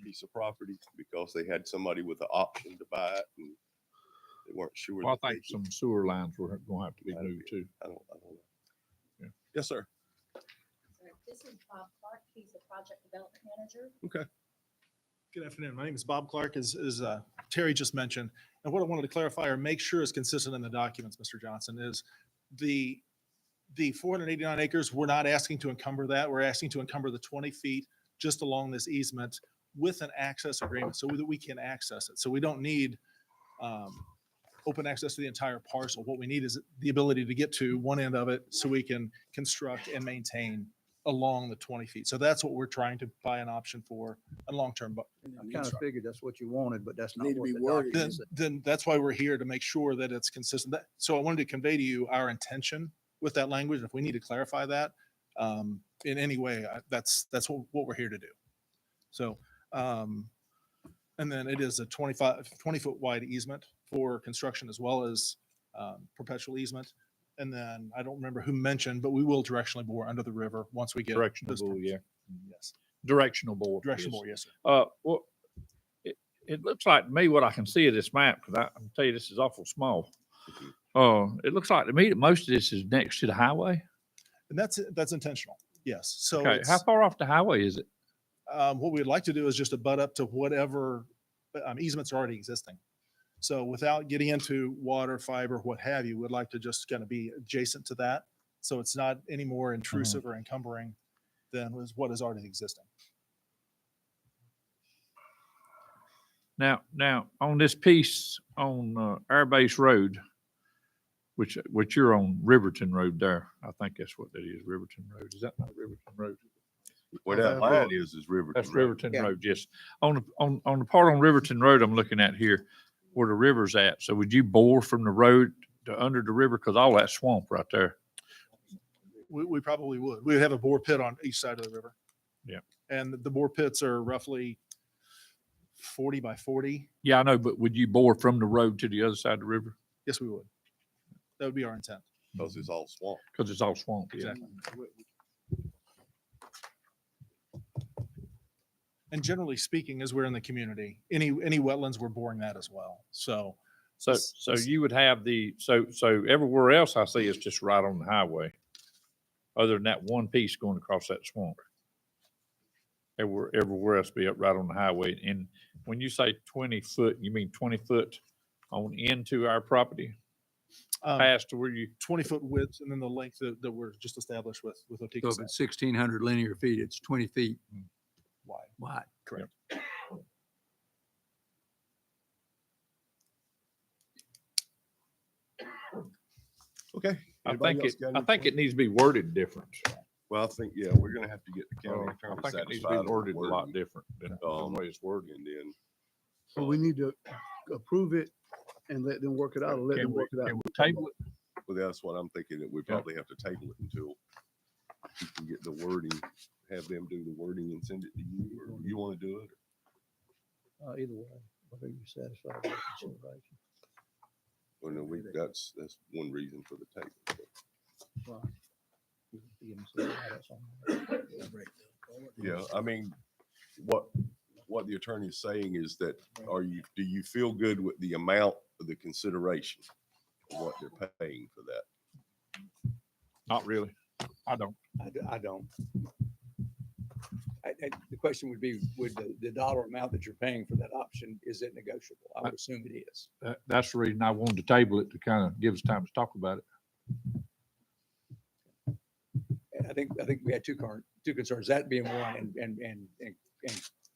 [SPEAKER 1] piece of property because they had somebody with the option to buy it and they weren't sure.
[SPEAKER 5] Well,
[SPEAKER 1] that
[SPEAKER 5] I
[SPEAKER 1] they
[SPEAKER 5] think
[SPEAKER 1] could-
[SPEAKER 5] some sewer lines were gonna have to be
[SPEAKER 1] That'd
[SPEAKER 5] moved
[SPEAKER 1] be-
[SPEAKER 5] too.
[SPEAKER 1] I don't know.
[SPEAKER 5] Yeah.
[SPEAKER 1] Yes, sir.
[SPEAKER 9] This is Bob Clark. He's the project development manager.
[SPEAKER 12] Good afternoon. My name is Bob Clark, as Terry just mentioned. And what I wanted to clarify or make sure is consistent in the documents, Mr. Johnson, is the 489 acres, we're not asking to encumber that. We're asking to encumber the 20 feet just along this easement with an access agreement so that we can access it. So we don't need open access to the entire parcel. What we need is the ability to get to one end of it so we can construct and maintain along the 20 feet. So that's what we're trying to buy an option for a long-term.
[SPEAKER 11] I kind of figured that's what you wanted, but that's not
[SPEAKER 6] Need to
[SPEAKER 11] what
[SPEAKER 6] be
[SPEAKER 11] the
[SPEAKER 6] worded.
[SPEAKER 11] document
[SPEAKER 12] Then that's why we're here, to make sure that it's consistent. So I wanted to convey to you our intention with that language. If we need to clarify that in any way, that's what we're here to do. So, and then it is a 20-foot wide easement for construction as well as perpetual easement. And then I don't remember who mentioned, but we will directionally bore under the river once we get.
[SPEAKER 5] Directional
[SPEAKER 12] those
[SPEAKER 5] bore,
[SPEAKER 12] permits.
[SPEAKER 5] yeah.
[SPEAKER 12] Yes,
[SPEAKER 5] Directional board.
[SPEAKER 12] directional
[SPEAKER 5] yes.
[SPEAKER 12] bore, yes, sir.
[SPEAKER 5] Well, it looks like to me what I can see of this map, because I'm tell you, this is awful small. It looks like to me that most of this is next to the highway.
[SPEAKER 12] And that's intentional. Yes. So
[SPEAKER 5] Okay, how
[SPEAKER 12] it's-
[SPEAKER 5] far off the highway is it?
[SPEAKER 12] what we'd like to do is just abut up to whatever easements are already existing. So without getting into water, fiber, what have you, we'd like to just kind of be adjacent to that. So it's not any more intrusive or encumbering than what is already existing.
[SPEAKER 5] Now, on this piece on Air Base Road, which you're on Riverton Road there, I think that's what that is, Riverton Road. Is that not Riverton Road?
[SPEAKER 1] Where that line is Riverton.
[SPEAKER 5] That's
[SPEAKER 1] Road.
[SPEAKER 5] Riverton
[SPEAKER 11] Yeah.
[SPEAKER 5] Road, yes. On the part on Riverton Road I'm looking at here, where the river's at. So would you bore from the road to under the river? Cause all that swamp right there.
[SPEAKER 12] We probably would. We would have a bore pit on each side of the river.
[SPEAKER 5] Yeah.
[SPEAKER 12] And the bore pits are roughly 40 by 40.
[SPEAKER 5] Yeah, I know, but would you bore from the road to the other side of the river?
[SPEAKER 12] Yes, we would. That would be our intent.
[SPEAKER 1] Cause it's all swamp.
[SPEAKER 5] Cause it's all swamp. Yeah.
[SPEAKER 12] Exactly. And generally speaking, as we're in the community, any wetlands, we're boring that as well. So
[SPEAKER 5] So you would have so everywhere else I see is just right on the highway. Other than that one piece going across that swamp. Everywhere else be up right on the highway. And when you say 20 foot, you mean 20 foot on into our property? past to where you,
[SPEAKER 12] 20-foot width and then the length that we're just established with
[SPEAKER 3] So
[SPEAKER 12] Otika
[SPEAKER 3] if
[SPEAKER 12] South.
[SPEAKER 3] it's 1,600 linear feet, it's 20 feet
[SPEAKER 12] Wide.
[SPEAKER 3] wide.
[SPEAKER 12] Correct.
[SPEAKER 1] Okay.
[SPEAKER 5] I
[SPEAKER 1] Anybody
[SPEAKER 5] think
[SPEAKER 1] else
[SPEAKER 5] it,
[SPEAKER 1] got
[SPEAKER 5] I
[SPEAKER 1] any
[SPEAKER 5] think it needs to be worded different.
[SPEAKER 1] Well, I think, yeah, we're gonna have to get the county
[SPEAKER 5] I
[SPEAKER 1] attorney
[SPEAKER 5] think it needs to
[SPEAKER 1] satisfied
[SPEAKER 5] be
[SPEAKER 1] on the
[SPEAKER 5] worded a lot
[SPEAKER 1] wording,
[SPEAKER 5] different than the way it's worded.
[SPEAKER 1] and then.
[SPEAKER 2] So we need to approve it and let them work it out, or let
[SPEAKER 5] Can
[SPEAKER 2] them
[SPEAKER 5] we,
[SPEAKER 2] work it out.
[SPEAKER 5] can we table it?
[SPEAKER 1] Well, that's what I'm thinking, that we probably have to table it until we can get the wording, have them do the wording and send it to you, or you wanna do it?
[SPEAKER 11] Either way, whatever you satisfy with consideration.
[SPEAKER 1] Or no, that's one reason for the table. but-
[SPEAKER 11] Right. You can give them some guidance on that.
[SPEAKER 1] Yeah, I mean, what the attorney is saying is that, do you feel good with the amount of the consideration? Of what they're paying for that?
[SPEAKER 5] Not really. I don't.
[SPEAKER 3] I don't. The question would be, would the dollar amount that you're paying for that option, is it negotiable? I would assume it is.
[SPEAKER 5] That's the reason I wanted to table it, to kind of give us time to talk about it.
[SPEAKER 3] And I think we had two concerns, that being one and
[SPEAKER 1] In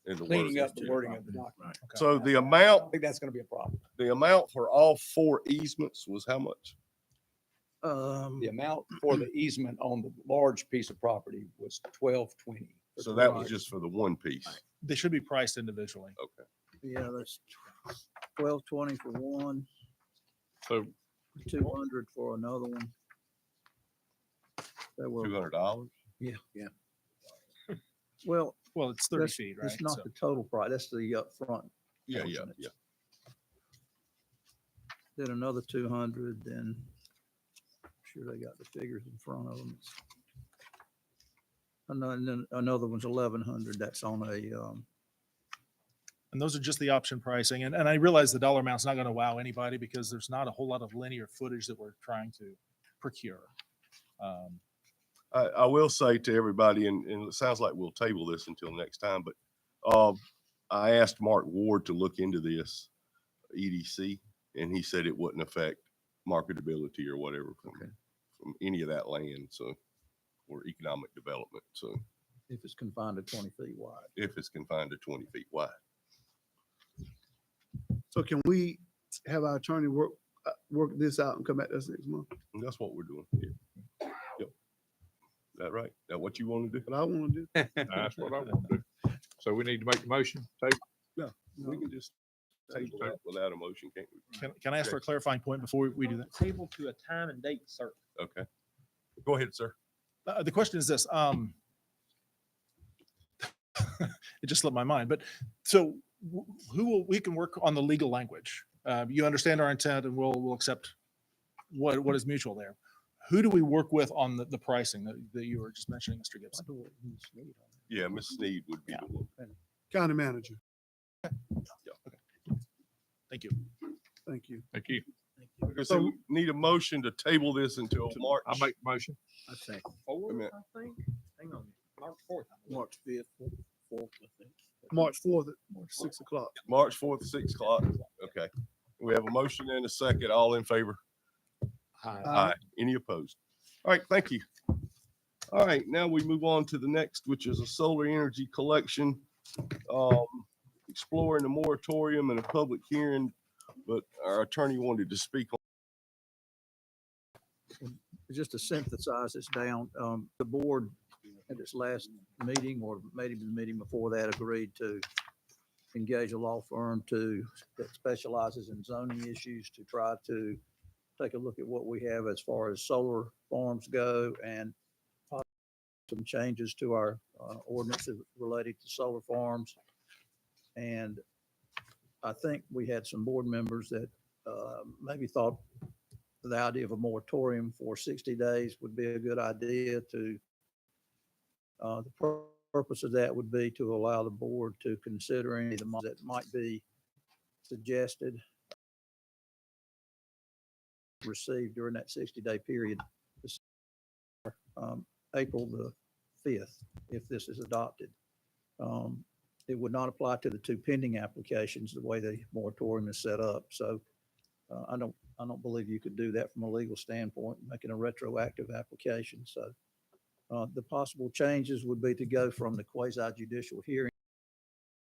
[SPEAKER 1] the
[SPEAKER 3] cleaning
[SPEAKER 1] wording?
[SPEAKER 3] up the wording of the document.
[SPEAKER 1] So the
[SPEAKER 3] I
[SPEAKER 1] amount,
[SPEAKER 3] think that's gonna be a problem.
[SPEAKER 1] the amount for all 4 easements was how much?
[SPEAKER 3] The amount for the easement on the large piece of property was 1220.
[SPEAKER 1] So that was just for the one piece.
[SPEAKER 12] They should be priced individually.
[SPEAKER 1] Okay.
[SPEAKER 11] Yeah, that's 1220 for one,
[SPEAKER 5] So
[SPEAKER 11] 200 for another one. That were,
[SPEAKER 1] $200?
[SPEAKER 11] well,
[SPEAKER 12] Well, it's 30
[SPEAKER 11] that's,
[SPEAKER 12] feet, right?
[SPEAKER 11] it's not
[SPEAKER 12] So-
[SPEAKER 11] the total price, that's the upfront.
[SPEAKER 1] Yeah,
[SPEAKER 11] portion.
[SPEAKER 1] yeah.
[SPEAKER 11] Then another 200, then I'm sure they got the figures in front of them. And then another one's 1,100, that's on a,
[SPEAKER 12] And those are just the option pricing. And I realize the dollar amount's not going to wow anybody because there's not a whole lot of linear footage that we're trying to procure.
[SPEAKER 1] I will say to everybody, and it sounds like we'll table this until next time, but I asked Mark Ward to look into this EDC, and he said it wouldn't affect marketability or whatever from any of that land, so, or economic development, so
[SPEAKER 11] if it's confined to 20 feet wide.
[SPEAKER 1] if it's confined to 20 feet wide.
[SPEAKER 2] So can we have our attorney work this out and come back to us next month?
[SPEAKER 1] And that's what we're doing. Yeah. Yep. That right? That what you want to do?
[SPEAKER 2] What I want to do.
[SPEAKER 5] that's what I want to do. So we need to make the motion. Table.
[SPEAKER 1] We can just table that without a motion, can't we?
[SPEAKER 12] Can I ask for a clarifying point before we do that?
[SPEAKER 13] Table to a time and date certain.
[SPEAKER 1] Okay. Go ahead, sir.
[SPEAKER 12] The question is this, it just slipped my mind, but so we can work on the legal language. You understand our intent and we'll accept what is mutual there. Who do we work with on the pricing that you were just mentioning, Mr. Gibson?
[SPEAKER 1] Yeah, Ms. Sneed would be the one.
[SPEAKER 2] County manager,
[SPEAKER 12] Thank you.
[SPEAKER 2] thank you.
[SPEAKER 5] Thank you.
[SPEAKER 1] Okay, so we need a motion to table this until March.
[SPEAKER 5] I make the motion.
[SPEAKER 6] I think
[SPEAKER 1] Wait a minute.
[SPEAKER 13] I think. Hang on. March 4th.
[SPEAKER 6] March 5th, 4th, I think.
[SPEAKER 2] March 4th at 6 o'clock.
[SPEAKER 1] March 4th, 6 o'clock. Okay. We have a motion and a second. All in favor? Aye. Any opposed? All right, thank you. All right, now we move on to the next, which is a solar energy collection. Exploring the moratorium and a public hearing, but our attorney wanted to speak on.
[SPEAKER 11] Just to synthesize this down, the board at its last meeting or maybe the meeting before that agreed to engage a law firm that specializes in zoning issues to try to take a look at what we have as far as solar farms go and some changes to our ordinances related to solar farms. And I think we had some board members that maybe thought the idea of a moratorium for 60 days would be a good idea to, the purpose of that would be to allow the board to consider any of the models that might be suggested, received during that 60-day period, April the 5th, if this is adopted. It would not apply to the two pending applications, the way the moratorium is set up. So I I don't believe you could do that from a legal standpoint, making a retroactive application. So the possible changes would be to go from the quasi judicial hearing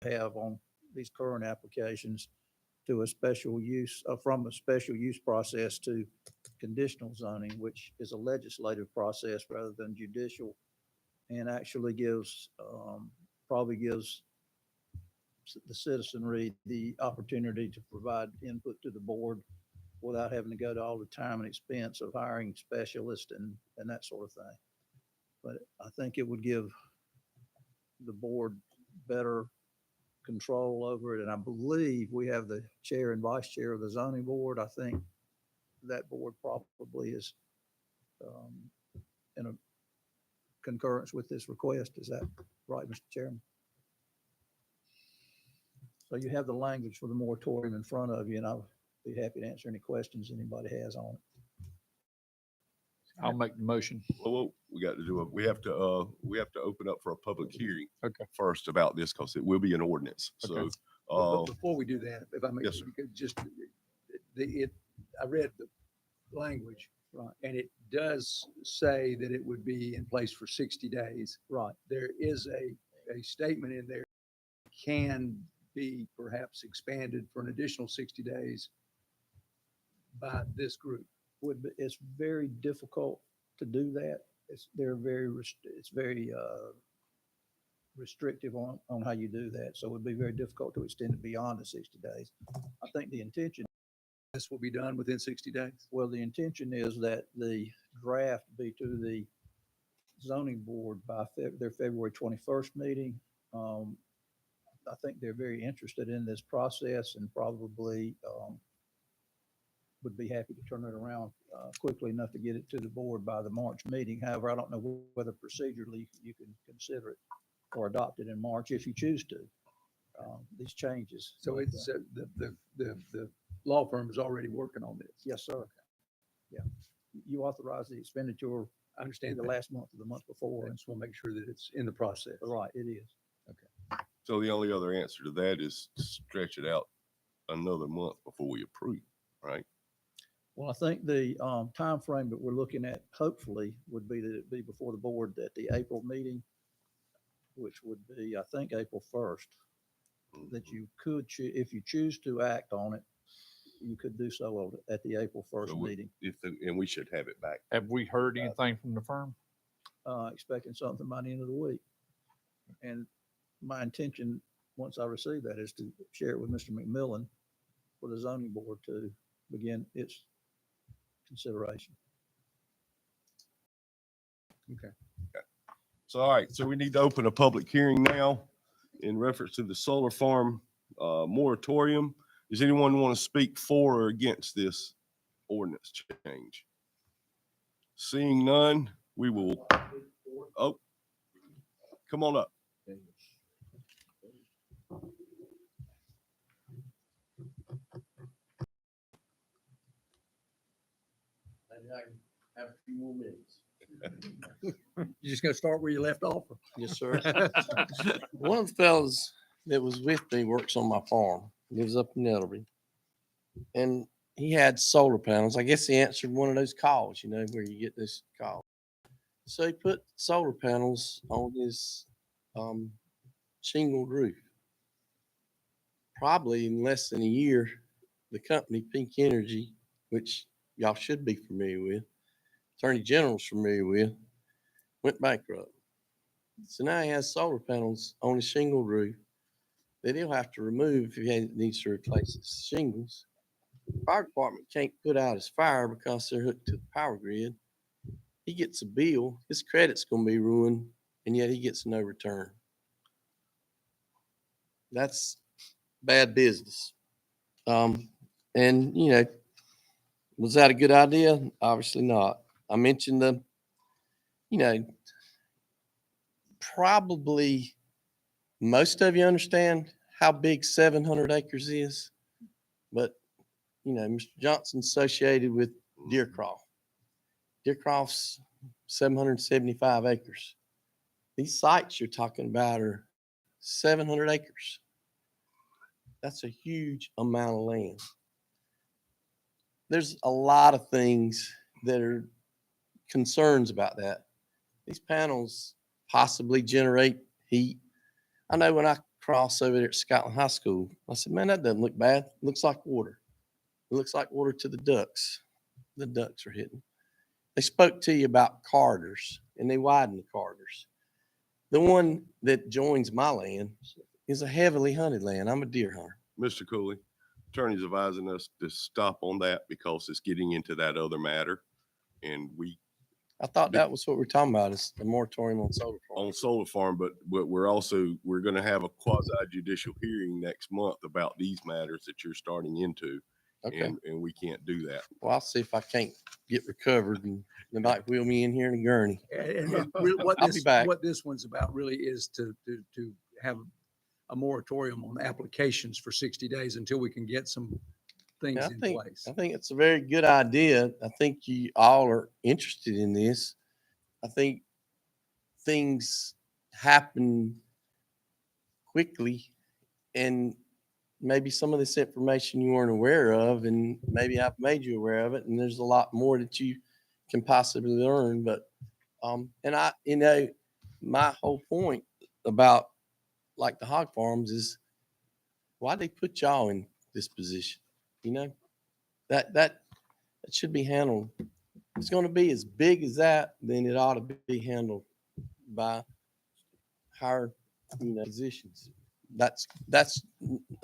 [SPEAKER 11] we have on these current applications to a special use, from a special use process to conditional zoning, which is a legislative process rather than judicial, and actually gives, probably gives the citizenry the opportunity to provide input to the board without having to go to all the time and expense of hiring specialists and that sort of thing. But I think it would give the board better control over it. And I believe we have the chair and vice chair of the zoning board. I think that board probably is in a concurrence with this request. Is that right, Mr. Chairman? So you have the language for the moratorium in front of you, and I'll be happy to answer any questions anybody has on it.
[SPEAKER 5] I'll make the motion.
[SPEAKER 1] Well, we got to do it. We have to open up for a public hearing
[SPEAKER 5] Okay.
[SPEAKER 1] first about this because it will be an ordinance. So,
[SPEAKER 5] Okay.
[SPEAKER 3] But before we do that, if I may,
[SPEAKER 1] Yes, sir.
[SPEAKER 3] just, I read the language.
[SPEAKER 11] Right.
[SPEAKER 3] And it does say that it would be in place for 60 days.
[SPEAKER 11] Right.
[SPEAKER 3] There is a statement in there, can be perhaps expanded for an additional 60 days by this group.
[SPEAKER 11] It's very difficult to do that. It's very restrictive on how you do that. So it would be very difficult to extend it beyond the 60 days. I think the intention,
[SPEAKER 3] This will be done within 60 days.
[SPEAKER 11] well, the intention is that the draft be to the zoning board by their February 21st meeting. I think they're very interested in this process and probably would be happy to turn it around quickly enough to get it to the board by the March meeting. However, I don't know whether procedurally you can consider it or adopt it in March if you choose to, these changes.
[SPEAKER 3] So it's, the law firm is already working on this.
[SPEAKER 11] Yes, sir. Yeah. You authorize the expenditure
[SPEAKER 3] I understand
[SPEAKER 11] the
[SPEAKER 3] that.
[SPEAKER 11] last month of the month before.
[SPEAKER 3] I just want to make sure that it's in the process.
[SPEAKER 11] Right, it is.
[SPEAKER 1] so the only other answer to that is to stretch it out another month before we approve, right?
[SPEAKER 11] Well, I think the timeframe that we're looking at hopefully would be that it be before the board at the April meeting, which would be, I think, April 1st, that you could, if you choose to act on it, you could do so at the April 1st
[SPEAKER 1] So we-
[SPEAKER 11] meeting.
[SPEAKER 1] And we should have it back.
[SPEAKER 5] Have we heard anything from the firm?
[SPEAKER 11] Expecting something by the end of the week. And my intention, once I receive that, is to share it with Mr. McMillan for the zoning board to begin its consideration.
[SPEAKER 1] So, all right, so we need to open a public hearing now in reference to the solar farm moratorium. Does anyone want to speak for or against this ordinance change? Seeing none, we will, oh, come on up.
[SPEAKER 4] Have a few more minutes.
[SPEAKER 3] You're just gonna start where you left off?
[SPEAKER 4] Yes, sir. One of the fellas that was with me works on my farm, lives up in Nettlebury. And he had solar panels. I guess he answered one of those calls, where you get this call. So he put solar panels on his shingled roof. Probably in less than a year, the company Pink Energy, which y'all should be familiar with, Attorney General's familiar with, went bankrupt. So now he has solar panels on his shingle roof that he'll have to remove if he needs to replace his shingles. The fire department can't put out his fire because they're hooked to the power grid. He gets a bill, his credit's gonna be ruined, and yet he gets no return. That's bad business. And was that a good idea? Obviously not. I mentioned probably most of you understand how big 700 acres is, but Mr. Johnson's associated with Deercroft. Deercroft's 775 acres. These sites you're talking about are 700 acres. That's a huge amount of land. there's a lot of things that are concerns about that. These panels possibly generate heat. I know when I cross over there at Scotland High School, I said, man, that doesn't look bad. It looks like water. It looks like water to the ducks. The ducks are hitting. They spoke to you about corridors, and they widened the corridors. The one that joins my land is a heavily hunted land. I'm a deer hunter.
[SPEAKER 1] Mr. Cooley, attorney's advising us to stop on that because it's getting into that other matter. And
[SPEAKER 4] I thought that was what we're talking about, is the moratorium on solar
[SPEAKER 1] on
[SPEAKER 4] farms.
[SPEAKER 1] solar farm, but we're going to have a quasi judicial hearing next month about these matters that you're starting into.
[SPEAKER 4] Okay.
[SPEAKER 1] And we can't do that.
[SPEAKER 4] Well, I'll see if I can't get recovered and they might wheel me in here in a gurney.
[SPEAKER 3] And really what
[SPEAKER 4] I'll be back.
[SPEAKER 3] what this one's about really is to have a moratorium on applications for 60 days until we can get some things
[SPEAKER 4] Yeah,
[SPEAKER 3] in place.
[SPEAKER 4] I think it's a very good idea. I think you all are interested in this. I think things happen quickly, and maybe some of this information you weren't aware of, and maybe I've made you aware of it, and there's a lot more that you can possibly learn. But and I, my whole point about like the hog farms is why they put y'all in this position. That should be handled. If it's going to be as big as that, then it ought to be handled by higher, positions. That's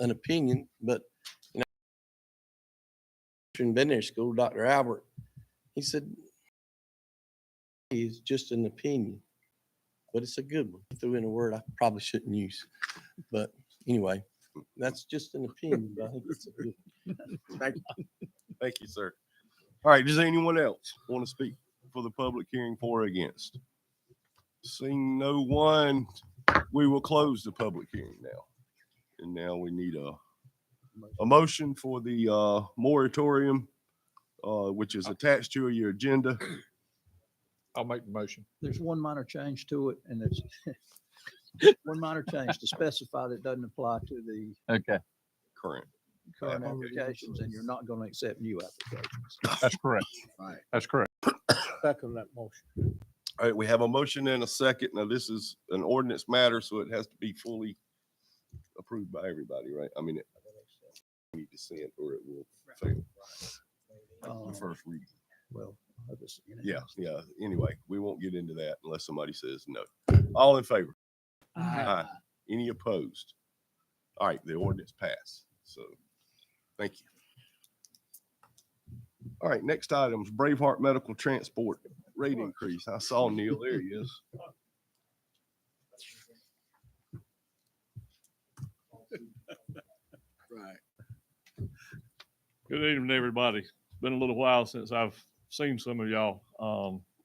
[SPEAKER 4] an opinion, but in veterinary school, Dr. Albert, he said it's just an opinion, but it's a good one. He threw in a word I probably shouldn't use, but anyway, that's just an opinion. But I think it's a good one.
[SPEAKER 1] Thank you, sir. All right. Does anyone else want to speak for the public hearing for or against? Seeing no one, we will close the public hearing now. And now we need a motion for the moratorium, which is attached to your agenda.
[SPEAKER 5] I'll make the motion.
[SPEAKER 11] There's one minor change to it, and it's one minor change to specify that doesn't apply to the
[SPEAKER 5] Okay,
[SPEAKER 1] Current.
[SPEAKER 11] current applications, and you're not going to accept new applications.
[SPEAKER 5] that's correct.
[SPEAKER 6] Right.
[SPEAKER 5] That's correct.
[SPEAKER 7] Second that motion.
[SPEAKER 1] All right, we have a motion and a second. Now, this is an ordinance matter, so it has to be fully approved by everybody, right? I mean, we need to see it or it will fail. The first reading.
[SPEAKER 11] Well, I just,
[SPEAKER 1] Yeah. Anyway, we won't get into that unless somebody says no. All in favor? Aye. Any opposed? All right, the ordinance passed. So, thank you. All right, next item is Braveheart Medical Transport rate increase. I saw Neil, there he is.
[SPEAKER 6] Right.
[SPEAKER 14] Good evening, everybody. It's been a little while since I've seen some of y'all.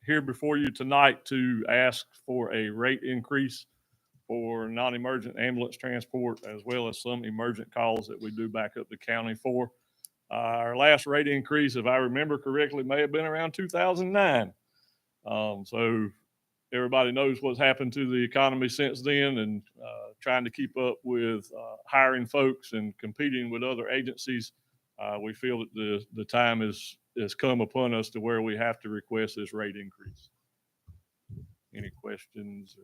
[SPEAKER 14] Here before you tonight to ask for a rate increase for non-emergent ambulance transport, as well as some emergent calls that we do back up the county for. Our last rate increase, if I remember correctly, may have been around 2009. So everybody knows what's happened to the economy since then, and trying to keep up with hiring folks and competing with other agencies. We feel that the time has come upon us to where we have to request this rate increase. Any questions?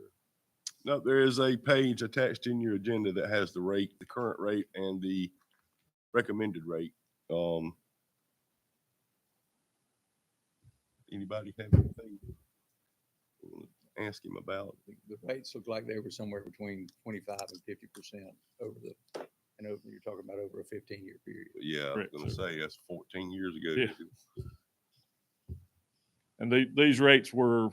[SPEAKER 1] No, there is a page attached in your agenda that has the rate, the current rate and the recommended rate. Anybody have anything to ask him about?
[SPEAKER 3] The rates look like they were somewhere between 25 and 50% over you're talking about over a 15-year period.
[SPEAKER 1] Yeah, I was
[SPEAKER 14] Correct,
[SPEAKER 1] gonna
[SPEAKER 14] sir.
[SPEAKER 1] say that's 14 years ago.
[SPEAKER 14] Yeah. And these rates were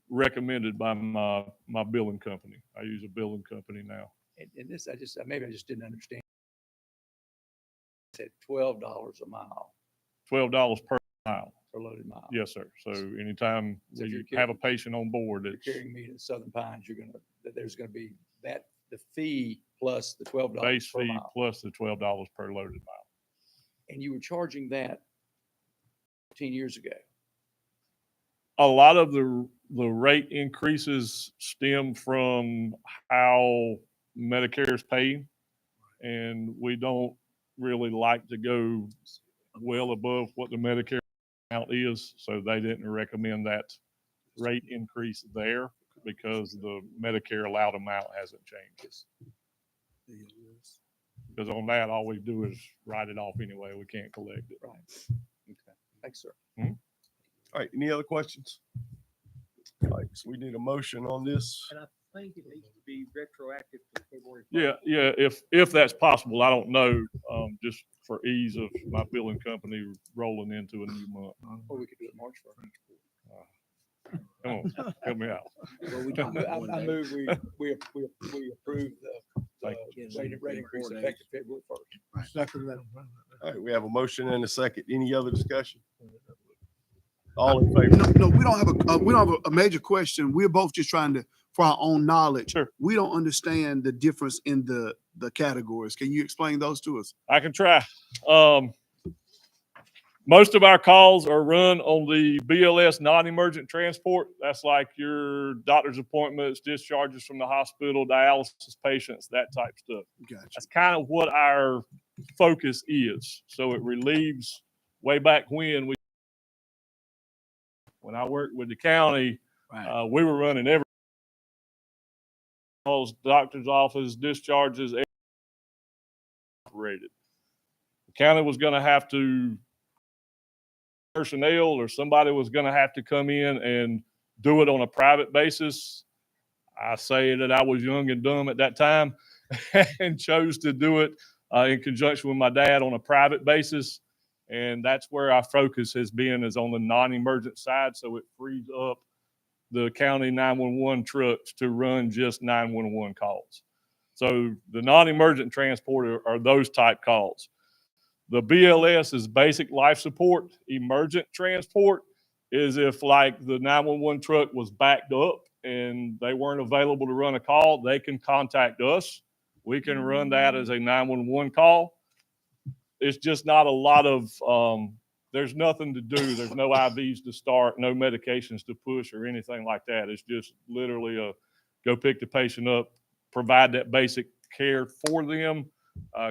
[SPEAKER 14] recommended by my billing company. I use a billing company now.
[SPEAKER 3] And this, maybe I just didn't understand. It said $12 a mile
[SPEAKER 14] $12 per mile.
[SPEAKER 3] per loaded mile.
[SPEAKER 14] Yes, sir. So anytime
[SPEAKER 3] So if
[SPEAKER 14] we
[SPEAKER 3] you're
[SPEAKER 14] have a patient on board,
[SPEAKER 3] You're
[SPEAKER 14] it's
[SPEAKER 3] carrying me to Southern Pines, there's gonna be the fee plus the $12
[SPEAKER 14] base
[SPEAKER 3] per
[SPEAKER 14] fee
[SPEAKER 3] mile.
[SPEAKER 14] plus the $12 per loaded mile.
[SPEAKER 3] And you were charging that 15 years ago.
[SPEAKER 14] A lot of the rate increases stem from how Medicare is paid. And we don't really like to go well above what the Medicare amount is, so they didn't recommend that rate increase there because the Medicare allowed amount hasn't changed. Because on that, all we do is write it off anyway. We can't collect it.
[SPEAKER 3] Right. Okay. Thanks, sir.
[SPEAKER 1] All right, any other questions? All right, so we need a motion on this.
[SPEAKER 13] And I think it needs to be retroactive to February.
[SPEAKER 14] Yeah, if that's possible, I don't know, just for ease of my billing company rolling into a new month.
[SPEAKER 3] Or we could do it March 1st.
[SPEAKER 14] Come on, help me out.
[SPEAKER 6] Well, we
[SPEAKER 3] I
[SPEAKER 6] talking
[SPEAKER 3] move,
[SPEAKER 6] about one
[SPEAKER 3] I
[SPEAKER 6] day.
[SPEAKER 3] move we approve the
[SPEAKER 14] Thank
[SPEAKER 3] rate increase
[SPEAKER 6] 4 days.
[SPEAKER 3] effective February 1st.
[SPEAKER 2] Second that.
[SPEAKER 1] All right, we have a motion and a second. Any other discussion? All in favor?
[SPEAKER 2] No, we don't have a major question. We're both just trying to, for our own knowledge.
[SPEAKER 14] Sure.
[SPEAKER 2] We don't understand the difference in the categories. Can you explain those to us?
[SPEAKER 14] I can try. Most of our calls are run on the BLS non-emergent transport. That's like your doctor's appointments, discharges from the hospital, dialysis patients, that type stuff.
[SPEAKER 2] Gotcha.
[SPEAKER 14] That's kind of what our focus is. So it relieves way back when I worked with the county,
[SPEAKER 2] Right.
[SPEAKER 14] we were running every doctor's office, discharges, operated. The county was going to have to personnel or somebody was going to have to come in and do it on a private basis. I say that I was young and dumb at that time and chose to do it in conjunction with my dad on a private basis. And that's where our focus has been, is on the non-emergent side. So it frees up the county 911 trucks to run just 911 calls. So the non-emergent transport are those type calls. The BLS is basic life support. Emergent transport is if like the 911 truck was backed up and they weren't available to run a call, they can contact us. We can run that as a 911 call. It's just not a lot of, there's nothing to do. There's no IVs to start, no medications to push or anything like that. It's just literally go pick the patient up, provide that basic care for them,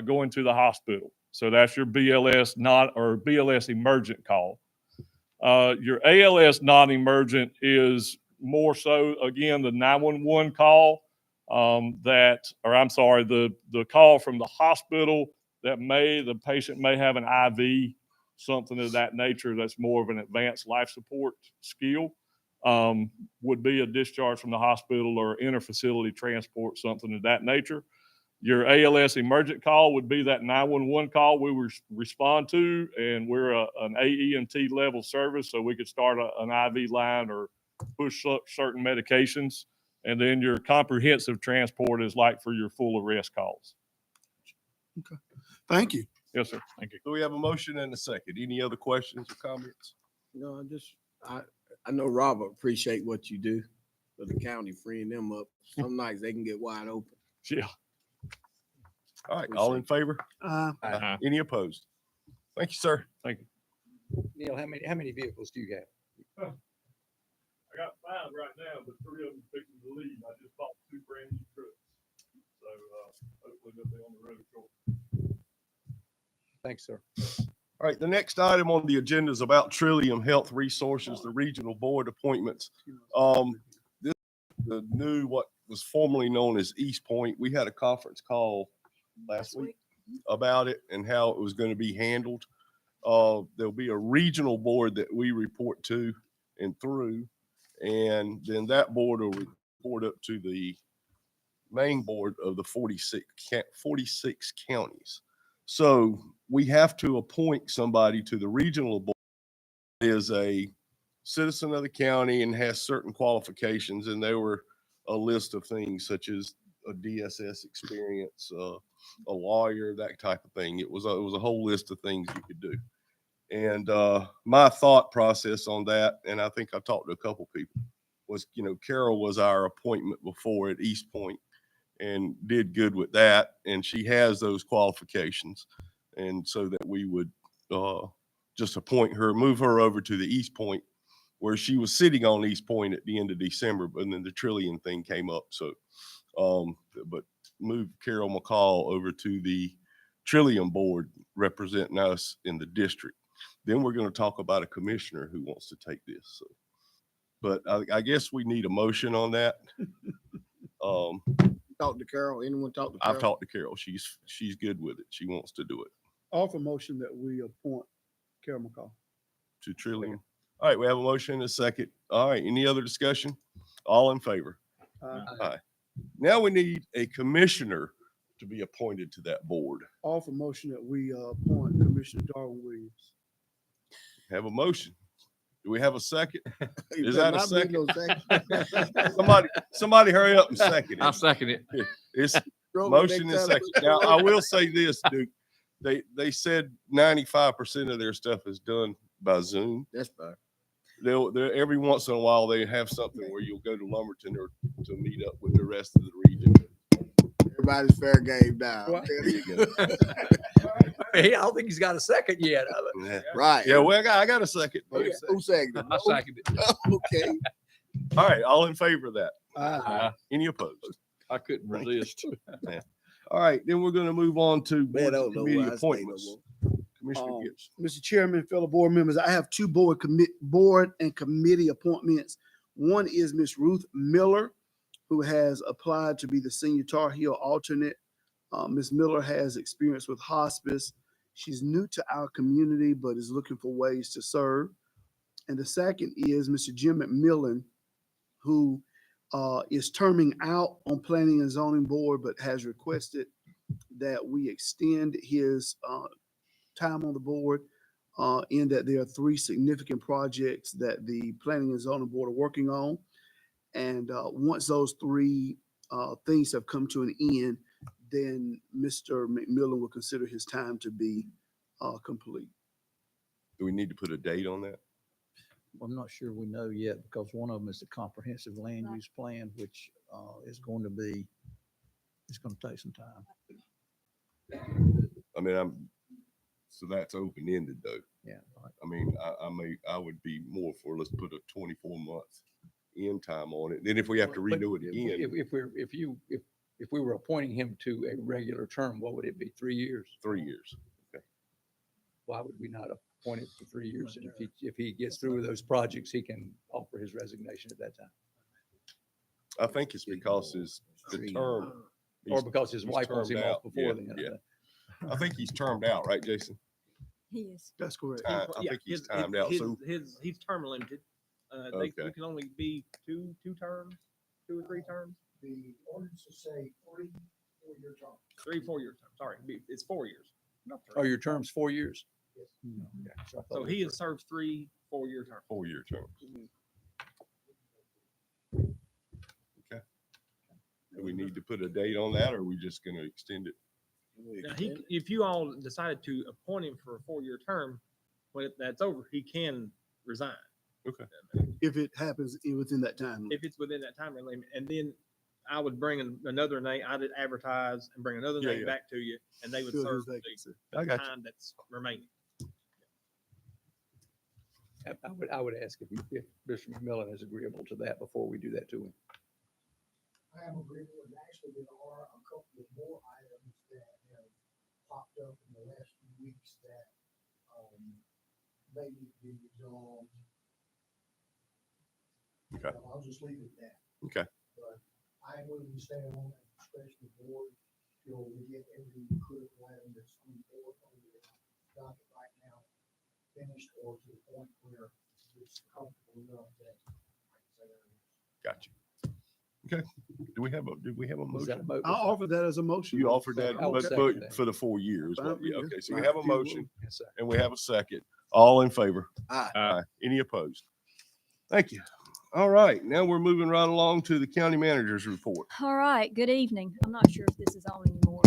[SPEAKER 14] going to the hospital. So that's your BLS BLS emergent call. Your ALS non-emergent is more so, again, the 911 call the call from the hospital that the patient may have an IV, something of that nature that's more of an advanced life support skill, would be a discharge from the hospital or interfacility transport, something of that nature. Your ALS emergent call would be that 911 call we respond to, and we're an AEMT level service, so we could start an IV line or push certain medications. And then your comprehensive transport is like for your full arrest calls.
[SPEAKER 2] Thank you.
[SPEAKER 14] Yes, sir. Thank you.
[SPEAKER 1] So we have a motion and a second. Any other questions or comments?
[SPEAKER 6] No, I know Robert appreciate what you do for the county, freeing them up. Some nights they can get wide open.
[SPEAKER 14] Yeah.
[SPEAKER 1] All right, all in favor?
[SPEAKER 14] Uh-huh.
[SPEAKER 1] Any opposed? Thank you, sir.
[SPEAKER 14] Thank you.
[SPEAKER 3] Neil, how many vehicles do you have?
[SPEAKER 14] I got 5 right now, but 3 of them fixing to leave. I just bought 2 brand new trucks. So hopefully they'll be on the road shortly.
[SPEAKER 3] Thanks, sir.
[SPEAKER 1] All right, the next item on the agenda is about Trillium Health Resources, the regional board appointments. This the new, what was formerly known as East Point. We had a conference call last week about it and how it was going to be handled. There'll be a regional board that we report to and through, and then that board will report up to the main board of the 46 counties. So we have to appoint somebody to the regional board that is a citizen of the county and has certain qualifications. And there were a list of things such as a DSS experience, a lawyer, that type of thing. It was a whole list of things you could do. And my thought process on that, and I think I talked to a couple people, was, Carol was our appointment before at East Point and did good with that. And she has those qualifications. And so that we would just appoint her, move her over to the East Point, where she was sitting on East Point at the end of December, but then the Trillium thing came up. So, but move Carol McCall over to the Trillium Board representing us in the district. Then we're going to talk about a commissioner who wants to take this. So, but I guess we need a motion on that.
[SPEAKER 6] Talk to Carol. Anyone talk to Carol?
[SPEAKER 1] I've talked to Carol. She's good with it. She wants to do it.
[SPEAKER 2] Offer motion that we appoint Carol McCall.
[SPEAKER 1] To Trillium. All right, we have a motion and a second. All right, any other discussion? All in favor? Aye. Now we need a commissioner to be appointed to that board.
[SPEAKER 2] Offer motion that we appoint Commissioner Darwin Williams.
[SPEAKER 1] Have a motion. Do we have a second?
[SPEAKER 6] You
[SPEAKER 1] Is
[SPEAKER 6] better
[SPEAKER 1] that a
[SPEAKER 6] not be no
[SPEAKER 1] second? Somebody hurry up and second
[SPEAKER 5] I'll
[SPEAKER 1] it.
[SPEAKER 5] second it.
[SPEAKER 1] It's
[SPEAKER 6] Throw it
[SPEAKER 1] motion
[SPEAKER 6] next
[SPEAKER 1] and
[SPEAKER 6] time.
[SPEAKER 1] second. Now, I will say this, Duke. They said 95% of their stuff is done by Zoom.
[SPEAKER 6] That's fine.
[SPEAKER 1] They'll every once in a while they have something where you'll go to Lumberton or to meet up with the rest of the region.
[SPEAKER 6] Everybody's fair game now.
[SPEAKER 2] Well,
[SPEAKER 1] There you go.
[SPEAKER 3] I don't think he's got a second yet.
[SPEAKER 1] Yeah.
[SPEAKER 6] Right.
[SPEAKER 1] Yeah, well, I got a second.
[SPEAKER 6] Who seconded?
[SPEAKER 5] I second it.
[SPEAKER 6] Okay.
[SPEAKER 1] All right, all in favor of that?
[SPEAKER 2] Aye.
[SPEAKER 1] Any opposed?
[SPEAKER 5] I couldn't resist.
[SPEAKER 1] All right, then we're going to move on to
[SPEAKER 6] Man, I
[SPEAKER 1] board
[SPEAKER 6] don't know
[SPEAKER 1] committee
[SPEAKER 6] why I stayed no
[SPEAKER 1] appointments.
[SPEAKER 6] more.
[SPEAKER 1] Commissioner
[SPEAKER 2] Um,
[SPEAKER 1] Gibbs.
[SPEAKER 2] Mr. Chairman, fellow board members, I have two board and committee appointments. One is Ms. Ruth Miller, who has applied to be the senior Tar Heel alternate. Ms. Miller has experience with hospice. She's new to our community, but is looking for ways to serve. And the second is Mr. Jim McMillan, who is terming out on Planning and Zoning Board, but has requested that we extend his time on the board in that there are three significant projects that the Planning and Zoning Board are working on. And once those three things have come to an end, then Mr. McMillan will consider his time to be complete.
[SPEAKER 1] Do we need to put a date on that?
[SPEAKER 11] I'm not sure we know yet because one of them is the comprehensive land use plan, which is going to take some time.
[SPEAKER 1] I mean, so that's open-ended though.
[SPEAKER 11] Yeah.
[SPEAKER 1] I mean, I would be more for, let's put a 24-month end time on it. Then if we have to
[SPEAKER 3] But
[SPEAKER 1] redo it again,
[SPEAKER 3] If we were appointing him to a regular term, what would it be? 3 years?
[SPEAKER 1] 3 years.
[SPEAKER 3] Why would we not appoint him for 3 years? And if he gets through with those projects, he can offer his resignation at that time.
[SPEAKER 1] I think it's because the term.
[SPEAKER 3] Or
[SPEAKER 1] he's-
[SPEAKER 3] because his
[SPEAKER 1] he's
[SPEAKER 3] wife wants him
[SPEAKER 1] termed
[SPEAKER 3] off
[SPEAKER 1] out.
[SPEAKER 3] before
[SPEAKER 1] Yeah,
[SPEAKER 3] then.
[SPEAKER 1] yeah. I think he's termed out, right, Jason?
[SPEAKER 9] He is.
[SPEAKER 2] That's correct.
[SPEAKER 1] I think he's timed out. So,
[SPEAKER 13] He's term limited.
[SPEAKER 1] Okay.
[SPEAKER 13] They can only be two terms, 2 or 3 terms,
[SPEAKER 2] The ordinances say 3 4-year terms.
[SPEAKER 13] 3 4-year terms. Sorry, it's 4 years. Not
[SPEAKER 3] Oh,
[SPEAKER 13] 3.
[SPEAKER 3] your term's 4 years?
[SPEAKER 2] Yes.
[SPEAKER 3] Okay, so I thought
[SPEAKER 13] So
[SPEAKER 3] it
[SPEAKER 13] he
[SPEAKER 3] was
[SPEAKER 13] has served 3 4-year terms.
[SPEAKER 1] 4-year terms. Okay. Do we need to put a date on that or are we just going to extend it?
[SPEAKER 13] Now, if you all decided to appoint him for a 4-year term, when that's over, he can resign.
[SPEAKER 1] Okay.
[SPEAKER 2] If it happens within that time.
[SPEAKER 13] If it's within that time limit, and then I would bring another name, I'd advertise and bring another
[SPEAKER 1] Yeah,
[SPEAKER 13] name
[SPEAKER 1] yeah.
[SPEAKER 13] back to you, and they would
[SPEAKER 2] Fill his
[SPEAKER 13] serve
[SPEAKER 2] vacancy.
[SPEAKER 1] I
[SPEAKER 13] the
[SPEAKER 1] got you.
[SPEAKER 13] time that's remaining.
[SPEAKER 3] I would ask if Mr. McMillan is agreeable to that before we do that to him.
[SPEAKER 15] I am agreeable, and actually there are a couple of more items that have popped up in the last few weeks that, may need to be resolved.
[SPEAKER 1] Okay.
[SPEAKER 15] I'll just leave it at that.
[SPEAKER 1] Okay.
[SPEAKER 15] But I am willing to stay on at the discretion of the board, till we get every critical item that's on the board, on the docket right now finished, or to the point where it's comfortable enough that I can say that.
[SPEAKER 1] Gotcha. Okay. Do we have a
[SPEAKER 3] Was that a
[SPEAKER 1] motion?
[SPEAKER 3] mo-
[SPEAKER 2] I'll offer that as a motion.
[SPEAKER 1] You offered that,
[SPEAKER 3] I would
[SPEAKER 1] but
[SPEAKER 3] second that.
[SPEAKER 1] for the 4 years.
[SPEAKER 2] Fine,
[SPEAKER 1] Yeah,
[SPEAKER 2] yeah.
[SPEAKER 1] okay, so we
[SPEAKER 2] Fine,
[SPEAKER 1] have a
[SPEAKER 2] if you will.
[SPEAKER 1] motion
[SPEAKER 3] Yes, sir.
[SPEAKER 1] and we have a second. All in favor?
[SPEAKER 6] Aye.
[SPEAKER 1] Aye. Any opposed? Thank you. All right, now we're moving right along to the county manager's report.
[SPEAKER 16] All right, good evening. I'm not sure if this is on anymore.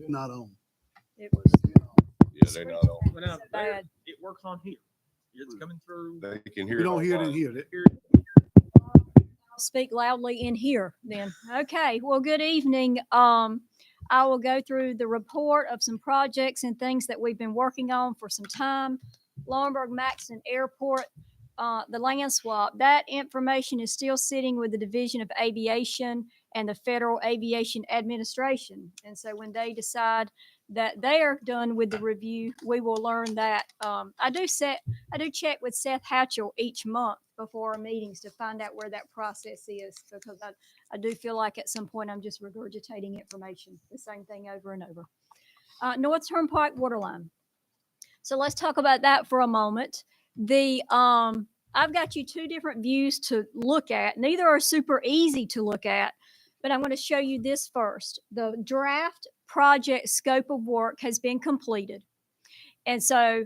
[SPEAKER 2] Not on.
[SPEAKER 16] It was
[SPEAKER 1] Yeah, they're not on.
[SPEAKER 13] But now,
[SPEAKER 16] bad.
[SPEAKER 13] it works on here. It's coming through.
[SPEAKER 1] They can hear
[SPEAKER 2] You
[SPEAKER 1] it.
[SPEAKER 2] don't hear it in
[SPEAKER 1] online.
[SPEAKER 2] here. That-
[SPEAKER 16] I'll speak loudly in here then. Okay, well, good evening. I will go through the report of some projects and things that we've been working on for some time. Laurinburg Maxton Airport, the land swap, that information is still sitting with the Division of Aviation and the Federal Aviation Administration. And so when they decide that they're done with the review, we will learn that, I do check with Seth Hatchell each month before our meetings to find out where that process is, because I do feel like at some point I'm just regurgitating information, the same thing over and over. North Turnpike Waterline. So let's talk about that for a moment. I've got you two different views to look at. Neither are super easy to look at, but I'm going to show you this first. The draft project scope of work has been completed. And so,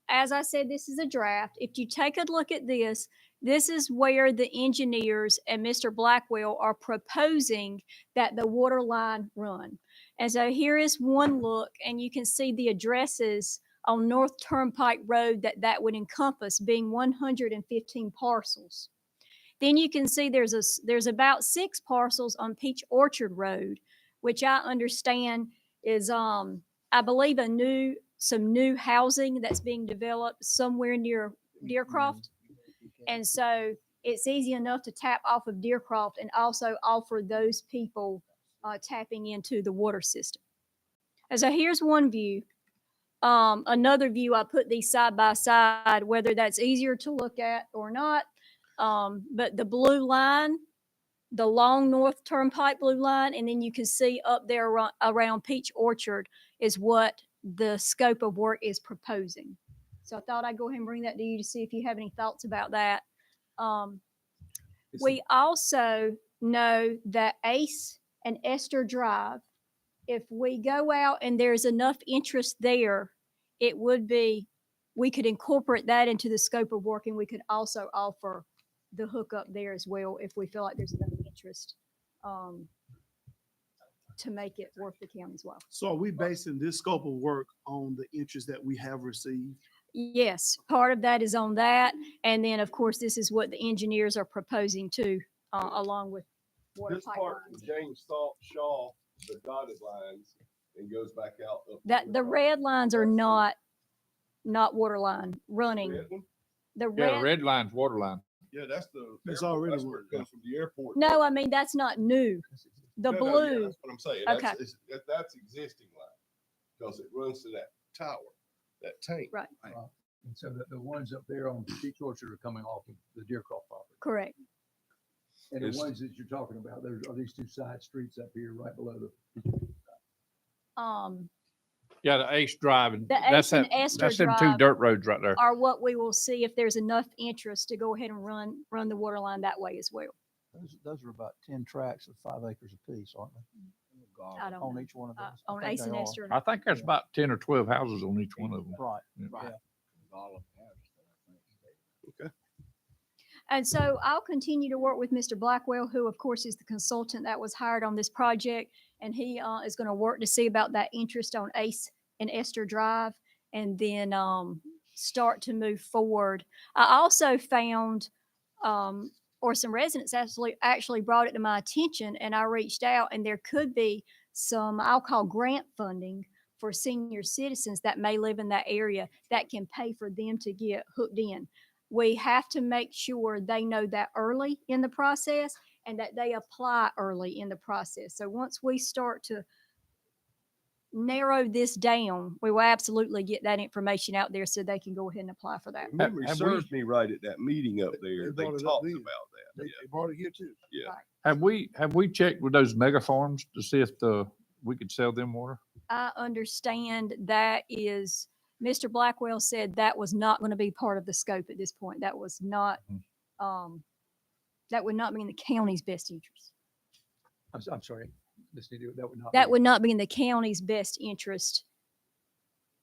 [SPEAKER 16] as I said, this is a draft. If you take a look at this, this is where the engineers and Mr. Blackwell are proposing that the water line run. And so here is one look, and you can see the addresses on North Turnpike Road that would encompass, being 115 parcels. Then you can see there's about 6 parcels on Peach Orchard Road, which I understand is, I believe, some new housing that's being developed somewhere near Deercroft. And so it's easy enough to tap off of Deercroft and also offer those people tapping into the water system. And so here's one view. Another view, I put these side by side, whether that's easier to look at or not. But the blue line, the long North Turnpike blue line, and then you can see up there around Peach Orchard is what the scope of work is proposing. So I thought I'd go ahead and bring that to you to see if you have any thoughts about that. We also know that Ace and Esther Drive, if we go out and there's enough interest there, we could incorporate that into the scope of work, and we could also offer the hookup there as well if we feel like there's enough interest to make it worth the county's while.
[SPEAKER 2] So are we basing this scope of work on the interest that we have received?
[SPEAKER 16] Yes, part of that is on that. And then, of course, this is what the engineers are proposing too, along with water
[SPEAKER 1] This part from
[SPEAKER 16] pipelines.
[SPEAKER 1] James Shaw, the dotted lines, and goes back out. Up
[SPEAKER 16] That the red lines are not water line running.
[SPEAKER 1] Red one?
[SPEAKER 16] The
[SPEAKER 5] Yeah,
[SPEAKER 16] red,
[SPEAKER 5] the red line's water line.
[SPEAKER 1] Yeah, that's the.
[SPEAKER 2] It's
[SPEAKER 1] airport.
[SPEAKER 2] already
[SPEAKER 1] That's where it comes from the airport.
[SPEAKER 16] no, I mean, that's not new. The
[SPEAKER 1] No, yeah,
[SPEAKER 16] blue,
[SPEAKER 1] That's what I'm saying.
[SPEAKER 16] Okay.
[SPEAKER 1] That's existing line, because it runs to that tower, that tank.
[SPEAKER 16] right,
[SPEAKER 3] And so the ones up there on Peach Orchard are coming off of the Deercroft property.
[SPEAKER 16] correct.
[SPEAKER 3] And
[SPEAKER 5] Is-
[SPEAKER 3] the ones that you're talking about, there are these two side streets up here right below the.
[SPEAKER 5] Yeah, the Ace Drive, and
[SPEAKER 16] The
[SPEAKER 5] that's
[SPEAKER 16] Ace and
[SPEAKER 5] that,
[SPEAKER 16] Esther
[SPEAKER 5] that's them two
[SPEAKER 16] Drive
[SPEAKER 5] dirt roads right there.
[SPEAKER 16] Are what we will see if there's enough interest to go ahead and run the water line that way as well.
[SPEAKER 11] Those are about 10 tracts of 5 acres apiece, aren't they?
[SPEAKER 16] I don't
[SPEAKER 11] On
[SPEAKER 16] know.
[SPEAKER 11] each one of those. I
[SPEAKER 16] On
[SPEAKER 11] think
[SPEAKER 16] Ace
[SPEAKER 11] they
[SPEAKER 16] and
[SPEAKER 11] are.
[SPEAKER 16] Esther.
[SPEAKER 5] I think there's about 10 or 12 houses on each one of them.
[SPEAKER 11] Right,
[SPEAKER 5] Yeah.
[SPEAKER 11] yeah.
[SPEAKER 16] And so I'll continue to work with Mr. Blackwell, who of course is the consultant that was hired on this project. And he is going to work to see about that interest on Ace and Esther Drive, and then start to move forward. I also found, or some residents actually brought it to my attention, and I reached out, and there could be some, I'll call grant funding for senior citizens that may live in that area that can pay for them to get hooked in. We have to make sure they know that early in the process and that they apply early in the process. So once we start to narrow this down, we will absolutely get that information out there so they can go ahead and apply for that.
[SPEAKER 1] Memory
[SPEAKER 5] Have
[SPEAKER 1] serves me right at that meeting up
[SPEAKER 2] They
[SPEAKER 1] there. They
[SPEAKER 2] brought it up
[SPEAKER 1] talked
[SPEAKER 2] then.
[SPEAKER 1] about that.
[SPEAKER 2] They brought it here too.
[SPEAKER 1] Yeah.
[SPEAKER 5] Have we checked with those mega farms to see if we could sell them water?
[SPEAKER 16] I understand that is, Mr. Blackwell said that was not going to be part of the scope at this point. That was not, that would not be in the county's best interest.
[SPEAKER 3] I'm sorry, that would not.
[SPEAKER 16] That
[SPEAKER 3] be-
[SPEAKER 16] would not be in the county's best interest,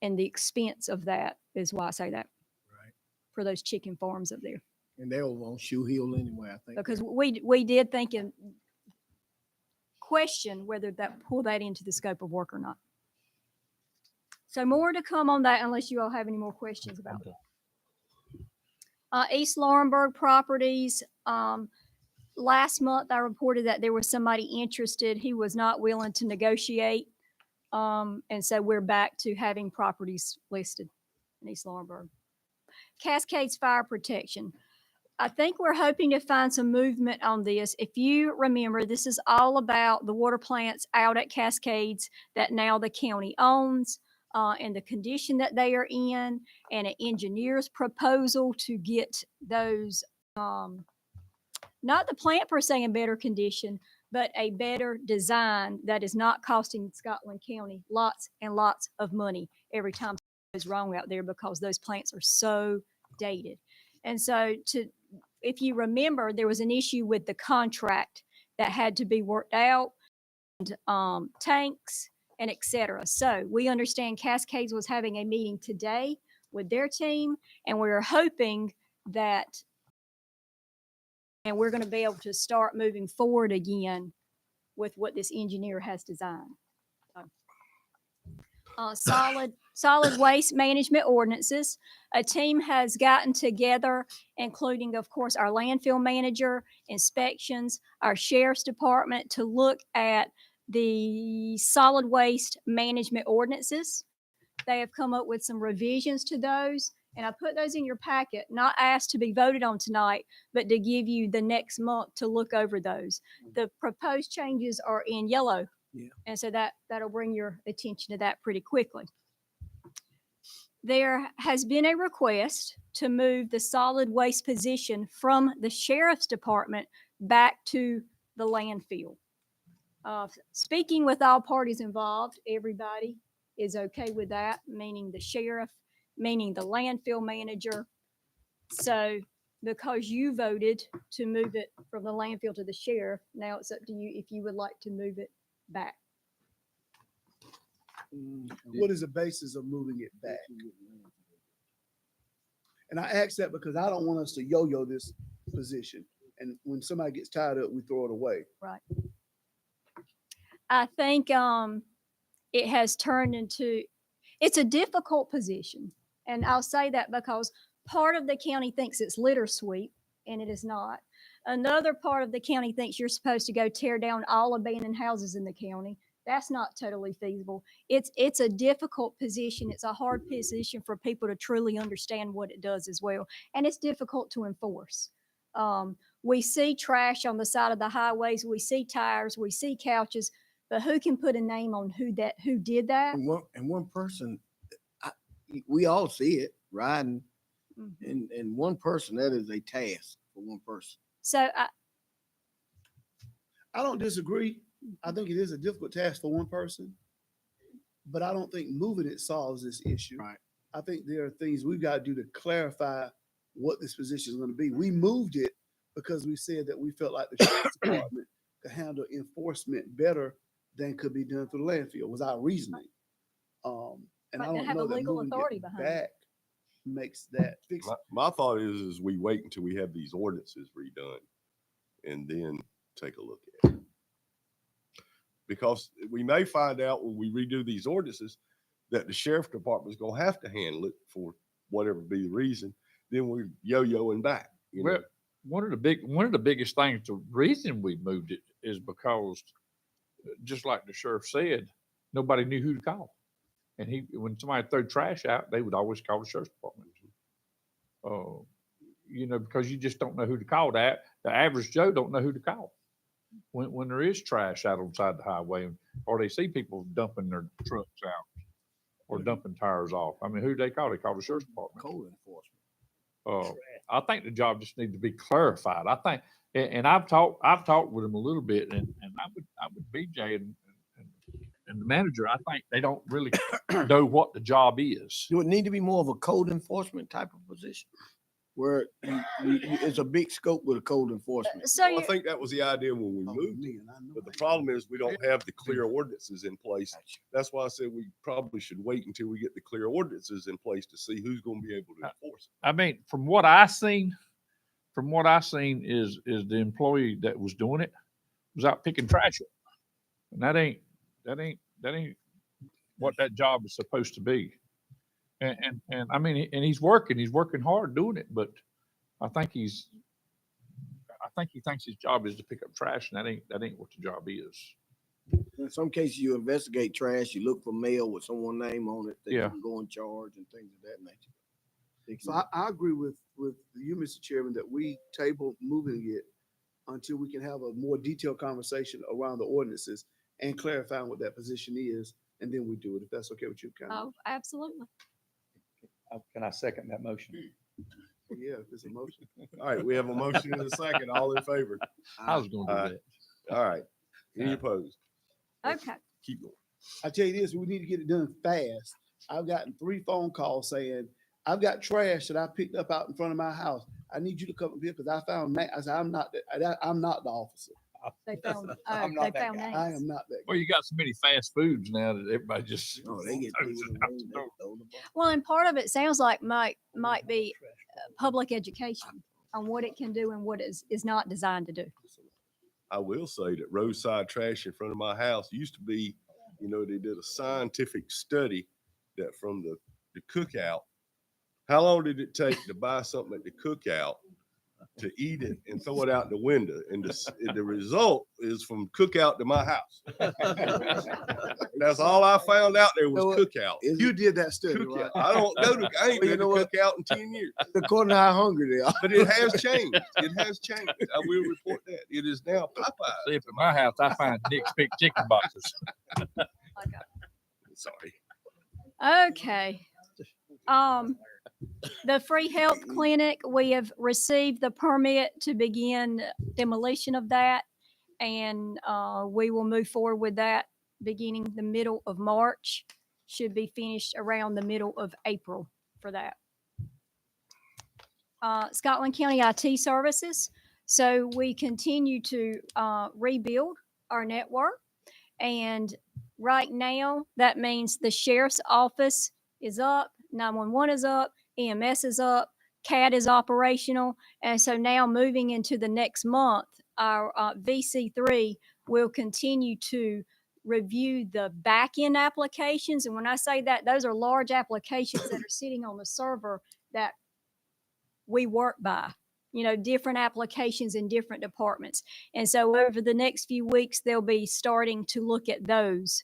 [SPEAKER 16] and the expense of that is why I say that.
[SPEAKER 6] Right.
[SPEAKER 16] For those chicken farms up there,
[SPEAKER 6] And they were on Shoe Hill anyway, I think.
[SPEAKER 16] because we did think and question whether that pull that into the scope of work or not. So more to come on that, unless you all have any more questions about that. East Laurinburg Properties, last month I reported that there was somebody interested. He was not willing to negotiate. And so we're back to having properties listed in East Laurinburg. Cascades Fire Protection. I think we're hoping to find some movement on this. If you remember, this is all about the water plants out at Cascades that now the county owns, and the condition that they are in, and an engineer's proposal to get those, not the plant per se in better condition, but a better design that is not costing Scotland County lots and lots of money every time something goes wrong out there, because those plants are so dated. And so if you remember, there was an issue with the contract that had to be worked out, and tanks and et cetera. So we understand Cascades was having a meeting today with their team, and we're hoping that, and we're going to be able to start moving forward again with what this engineer has designed. Solid waste management ordinances. A team has gotten together, including, of course, our landfill manager, inspections, our sheriff's department, to look at the solid waste management ordinances. They have come up with some revisions to those, and I put those in your packet, not asked to be voted on tonight, but to give you the next month to look over those. The proposed changes are in yellow.
[SPEAKER 2] Yeah.
[SPEAKER 16] And so that'll bring your attention to that pretty quickly. There has been a request to move the solid waste position from the sheriff's department back to the landfill. Speaking with all parties involved, everybody is okay with that, meaning the sheriff, meaning the landfill manager. So because you voted to move it from the landfill to the sheriff, now it's up to you if you would like to move it back.
[SPEAKER 2] What is the basis of moving it back? And I ask that because I don't want us to yo-yo this position. And when somebody gets tired of it, we throw it away.
[SPEAKER 16] Right. I think it has turned into, it's a difficult position. And I'll say that because part of the county thinks it's litter sweep, and it is not. Another part of the county thinks you're supposed to go tear down all abandoned houses in the county. That's not totally feasible. It's a difficult position. It's a hard position for people to truly understand what it does as well. And it's difficult to enforce. We see trash on the side of the highways. We see tires, we see couches, but who can put a name on who did that?
[SPEAKER 6] And one person, we all see it riding, and one person, that is a task for one person.
[SPEAKER 16] So
[SPEAKER 2] I don't disagree. I think it is a difficult task for one person, but I don't think moving it solves this issue.
[SPEAKER 6] Right.
[SPEAKER 2] I think there are things we've got to do to clarify what this position is going to be. We moved it because we said that we felt like the sheriff's department could handle enforcement better than could be done through the landfill, was our reasoning. And
[SPEAKER 16] But
[SPEAKER 2] I
[SPEAKER 16] to
[SPEAKER 2] don't
[SPEAKER 16] have
[SPEAKER 2] know
[SPEAKER 16] a
[SPEAKER 2] that
[SPEAKER 16] legal
[SPEAKER 2] moving
[SPEAKER 16] authority
[SPEAKER 2] it
[SPEAKER 16] behind it.
[SPEAKER 2] back makes that fix.
[SPEAKER 1] My thought is we wait until we have these ordinances redone and then take a look at it. Because we may find out when we redo these ordinances that the sheriff department is gonna have to handle it for whatever be the reason. Then we're yo-yoing back. You know?
[SPEAKER 5] Well, one of the biggest things, the reason we moved it is because, just like the sheriff said, nobody knew who to call. And when somebody threw trash out, they would always call the sheriff's department. Because you just don't know who to call. The average Joe don't know who to call when there is trash out on the side of the highway, or they see people dumping their trucks out or dumping tires off. I mean, who do they call? They call the sheriff's department.
[SPEAKER 6] Code enforcement.
[SPEAKER 5] I think the job just needs to be clarified. I think, and I've talked with them a little bit, and I would BJ and the manager. I think they don't really know what the job is.
[SPEAKER 6] Do it need to be more of a code enforcement type of position? Where it's a big scope with a code enforcement.
[SPEAKER 16] So
[SPEAKER 1] Well, I think that was the idea when we moved it. But the problem is we don't have the clear ordinances in place. That's why I said we probably should wait until we get the clear ordinances in place to see who's going to be able to enforce it.
[SPEAKER 5] I mean, from what I seen is the employee that was doing it was out picking trash up. And that ain't what that job is supposed to be. And I mean, and he's working hard doing it, but I think he thinks his job is to pick up trash, and that ain't what the job is.
[SPEAKER 6] In some cases, you investigate trash, you look for mail with someone's name on it, that you
[SPEAKER 5] Yeah.
[SPEAKER 6] can go in charge and things of that nature.
[SPEAKER 2] So I agree with you, Mr. Chairman, that we table moving it until we can have a more detailed conversation around the ordinances and clarifying what that position is, and then we do it, if that's okay with you, Councilman.
[SPEAKER 16] Oh, absolutely.
[SPEAKER 3] Can I second that motion?
[SPEAKER 2] Yeah, if it's a motion.
[SPEAKER 1] All right, we have a motion and a second. All in favor?
[SPEAKER 5] I was gonna
[SPEAKER 1] Aye.
[SPEAKER 5] do that.
[SPEAKER 1] All right. Any opposed?
[SPEAKER 16] Okay.
[SPEAKER 1] Keep going.
[SPEAKER 2] I tell you this, we need to get it done fast. I've gotten 3 phone calls saying, I've got trash that I picked up out in front of my house. I need you to come up here because I found, I said, I'm not the officer.
[SPEAKER 16] They found,
[SPEAKER 2] I'm
[SPEAKER 16] oh,
[SPEAKER 2] not
[SPEAKER 16] they
[SPEAKER 2] that
[SPEAKER 16] found
[SPEAKER 2] guy. I
[SPEAKER 16] names.
[SPEAKER 2] am not that
[SPEAKER 5] Well, you got so many fast foods now that everybody just.
[SPEAKER 6] Oh, they get people in the room, they throw the ball.
[SPEAKER 16] Well, and part of it sounds like might be public education on what it can do and what is not designed to do.
[SPEAKER 1] I will say that roadside trash in front of my house used to be, they did a scientific study that from the cookout, how long did it take to buy something at the cookout to eat it and throw it out the window? And the result is from cookout to my house. That's all I found out there was cookout.
[SPEAKER 2] You did that study, right?
[SPEAKER 1] Cookout. I ain't
[SPEAKER 2] Well, you
[SPEAKER 1] been
[SPEAKER 2] know
[SPEAKER 1] to
[SPEAKER 2] what?
[SPEAKER 1] cookout in 10 years.
[SPEAKER 6] According to how hungry they are.
[SPEAKER 1] But it has changed. It has changed. I will report that. It is now Popeye.
[SPEAKER 5] See, if at my house, I find Nick's Big Chicken boxes.
[SPEAKER 1] Sorry.
[SPEAKER 16] Okay. The free health clinic, we have received the permit to begin demolition of that. And we will move forward with that beginning the middle of March. Should be finished around the middle of April for that. Scotland County IT services. So we continue to rebuild our network. And right now, that means the sheriff's office is up, 911 is up, EMS is up, CAD is operational. And so now moving into the next month, our VC3 will continue to review the back-end applications. And when I say that, those are large applications that are sitting on the server that we work by, different applications in different departments. And so over the next few weeks, they'll be starting to look at those.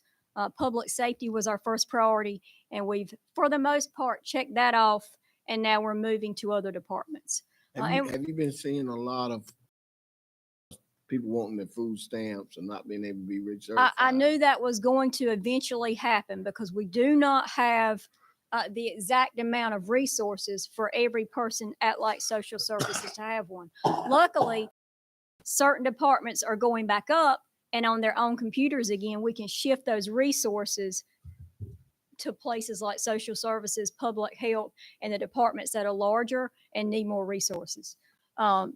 [SPEAKER 16] Public safety was our first priority, and we've, for the most part, checked that off, and now we're moving to other departments.
[SPEAKER 6] Have you been seeing a lot of people wanting their food stamps and not being able to be recertified?
[SPEAKER 16] I knew that was going to eventually happen because we do not have the exact amount of resources for every person at Light Social Services to have one. Luckily, certain departments are going back up and on their own computers again. We can shift those resources to places like social services, public health, and the departments that are larger and need more resources. We're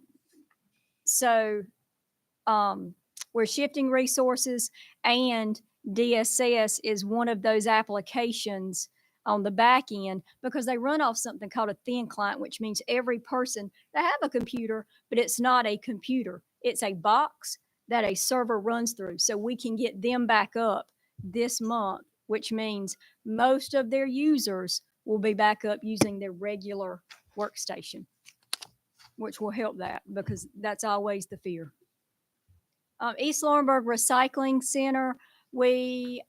[SPEAKER 16] shifting resources, and DSS is one of those applications on the back end because they run off something called a thin client, which means every person, they have a computer, but it's not a computer. It's a box that a server runs through. So we can get them back up this month, which means most of their users will be back up using their regular workstation, which will help that because that's always the fear. East Laurinburg Recycling Center, we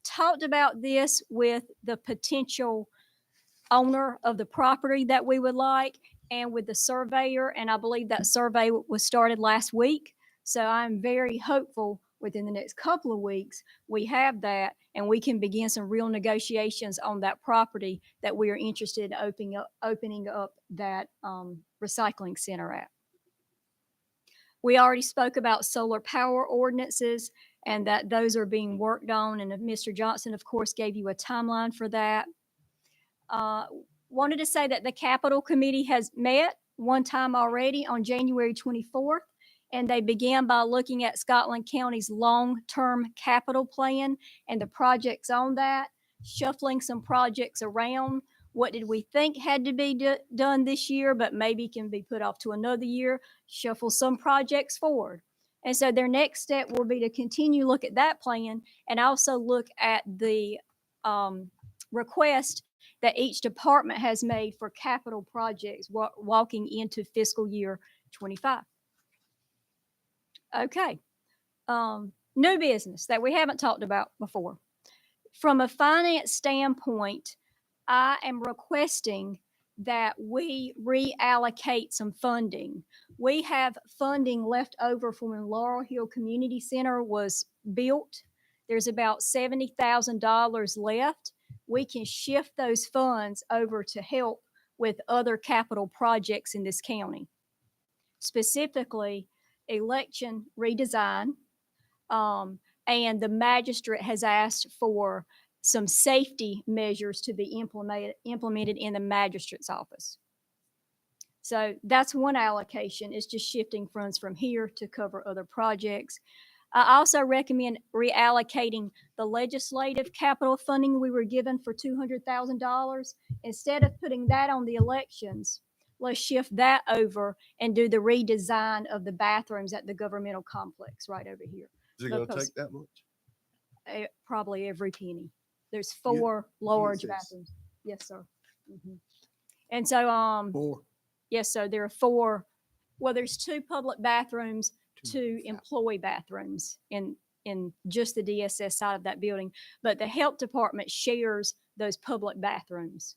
[SPEAKER 16] talked about this with the potential owner of the property that we would like and with the surveyor, and I believe that survey was started last week. So I'm very hopeful within the next couple of weeks, we have that and we can begin some real negotiations on that property that we are interested in opening up that recycling center at. We already spoke about solar power ordinances and that those are being worked on. And Mr. Johnson, of course, gave you a timeline for that. Wanted to say that the Capital Committee has met one time already on January 24th. And they began by looking at Scotland County's long-term capital plan and the projects on that, shuffling some projects around. What did we think had to be done this year, but maybe can be put off to another year, shuffle some projects forward. And so their next step will be to continue look at that plan and also look at the request that each department has made for capital projects walking into fiscal year 25. Okay. New business that we haven't talked about before. From a finance standpoint, I am requesting that we reallocate some funding. We have funding left over from when Laurel Hill Community Center was built. There's about $70,000 left. We can shift those funds over to help with other capital projects in this county, specifically election redesign. And the magistrate has asked for some safety measures to be implemented in the magistrate's office. So that's one allocation, is just shifting funds from here to cover other projects. I also recommend reallocating the legislative capital funding we were given for $200,000. Instead of putting that on the elections, let's shift that over and do the redesign of the bathrooms at the governmental complex right over here.
[SPEAKER 1] Is it gonna
[SPEAKER 16] Because-
[SPEAKER 1] take that much?
[SPEAKER 16] Probably every penny. There's
[SPEAKER 2] You-
[SPEAKER 16] 4 large
[SPEAKER 2] says-
[SPEAKER 16] bathrooms. Yes, sir. And so,
[SPEAKER 6] 4.
[SPEAKER 16] yes, so there are 4, well, there's 2 public bathrooms, 2 employee bathrooms in just the DSS side of that building. But the health department shares those public bathrooms.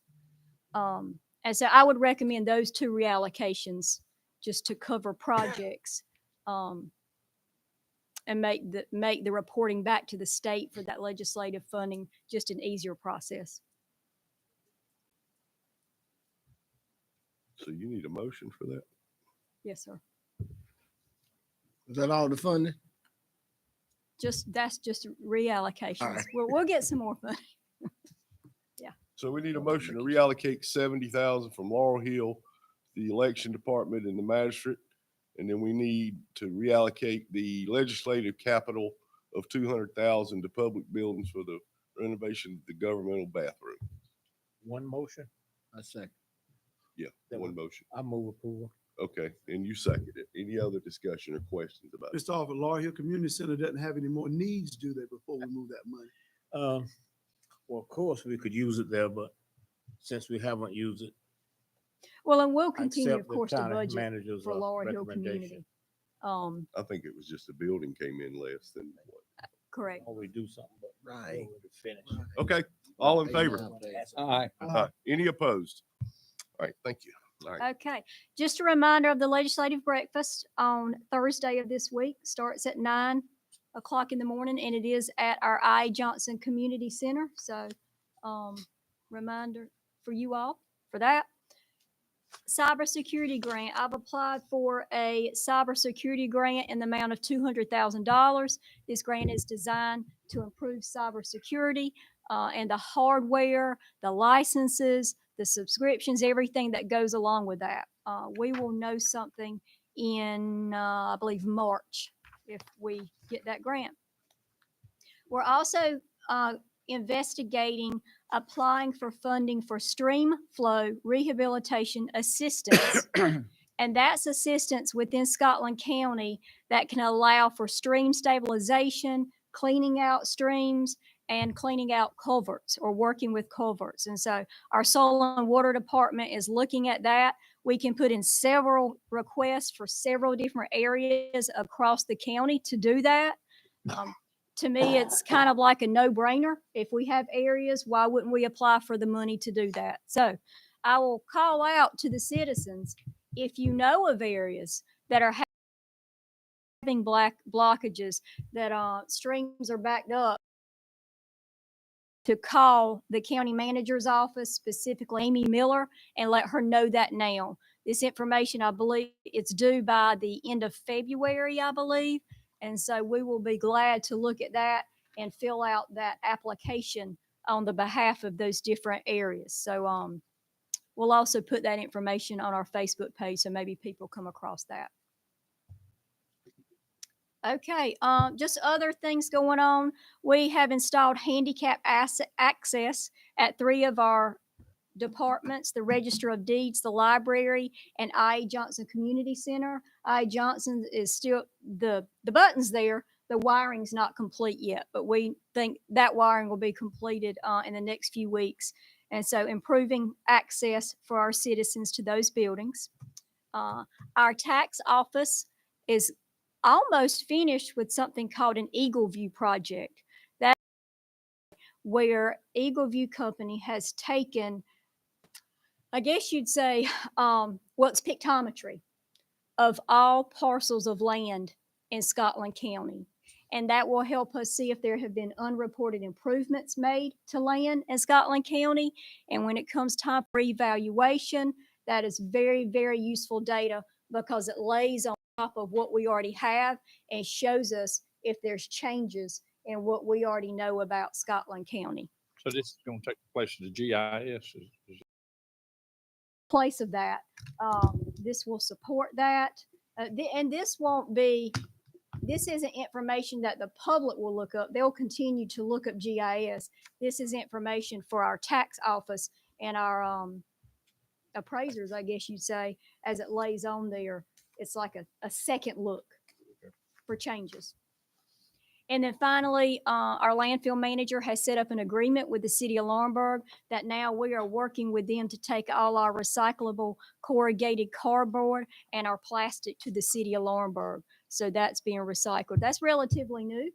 [SPEAKER 16] And so I would recommend those 2 reallocations just to cover projects. And make the reporting back to the state for that legislative funding just an easier process.
[SPEAKER 1] So you need a motion for that?
[SPEAKER 16] Yes, sir.
[SPEAKER 6] Is that all the funding?
[SPEAKER 16] That's just reallocations. We'll get some more funding.
[SPEAKER 1] So we need a motion to reallocate 70,000 from Laurel Hill, the election department and the magistrate. And then we need to reallocate the legislative capital of 200,000 to public buildings for the renovation of the governmental bathroom.
[SPEAKER 7] One motion,
[SPEAKER 6] I second.
[SPEAKER 1] Yeah,
[SPEAKER 7] That
[SPEAKER 1] one
[SPEAKER 7] would-
[SPEAKER 1] motion.
[SPEAKER 7] I move approval.
[SPEAKER 1] Okay, and you second it. Any other discussion or questions about it?
[SPEAKER 2] Mr. Offer, Laurel Hill Community Center doesn't have any more needs, do they, before we move that money?
[SPEAKER 7] Well, of course, we could use it there, but since we haven't used it,
[SPEAKER 16] Well, and we'll
[SPEAKER 7] I
[SPEAKER 16] continue, of
[SPEAKER 7] accept the
[SPEAKER 16] course, to
[SPEAKER 7] county
[SPEAKER 16] budget
[SPEAKER 7] manager's
[SPEAKER 16] for Laurel Hill
[SPEAKER 7] recommendation.
[SPEAKER 16] Community.
[SPEAKER 1] I think it was just the building came in less than what?
[SPEAKER 16] Correct.
[SPEAKER 7] Always do something, but
[SPEAKER 6] Right.
[SPEAKER 7] already finish.
[SPEAKER 1] Okay, all in favor?
[SPEAKER 3] Aye.
[SPEAKER 1] Any opposed? All right, thank you. All right,
[SPEAKER 16] Okay, just a reminder of the legislative breakfast on Thursday of this week. Starts at 9 o'clock in the morning, and it is at our I. Johnson Community Center. So, reminder for you all for that. Cybersecurity grant. I've applied for a cybersecurity grant in the amount of $200,000. This grant is designed to improve cybersecurity and the hardware, the licenses, the subscriptions, everything that goes along with that. We will know something in, I believe, March if we get that grant. We're also investigating applying for funding for stream flow rehabilitation assistance. And that's assistance within Scotland County that can allow for stream stabilization, cleaning out streams, and cleaning out culverts or working with culverts. And so our Soil and Water Department is looking at that. We can put in several requests for several different areas across the county to do that. To me, it's kind of like a no-brainer. If we have areas, why wouldn't we apply for the money to do that? So I will call out to the citizens, if you know of areas that are having blockages, that streams are backed up, to call the county manager's office, specifically Amy Miller, and let her know that now. This information, I believe, it's due by the end of February, I believe. And so we will be glad to look at that and fill out that application on the behalf of those different areas. So we'll also put that information on our Facebook page, so maybe people come across that. Okay, just other things going on. We have installed handicap access at 3 of our departments, the Register of Deeds, the library, and I. Johnson Community Center. I. Johnson is still, the button's there, the wiring's not complete yet, but we think that wiring will be completed in the next few weeks. And so improving access for our citizens to those buildings. Our tax office is almost finished with something called an Eagle View project. That where Eagle View Company has taken, I guess you'd say, what's pictometry of all parcels of land in Scotland County. And that will help us see if there have been unreported improvements made to land in Scotland County. And when it comes time for evaluation, that is very, very useful data because it lays on top of what we already have and shows us if there's changes in what we already know about Scotland County.
[SPEAKER 5] So this is gonna take the place of the GIS.
[SPEAKER 16] Place of that, this will support that. And this won't be, this isn't information that the public will look up. They'll continue to look up GIS. This is information for our tax office and our appraisers, I guess you'd say, as it lays on there. It's like a second look for changes. And then finally, our landfill manager has set up an agreement with the city of Laurinburg that now we are working with them to take all our recyclable corrugated cardboard and our plastic to the city of Laurinburg. So that's being recycled. That's relatively new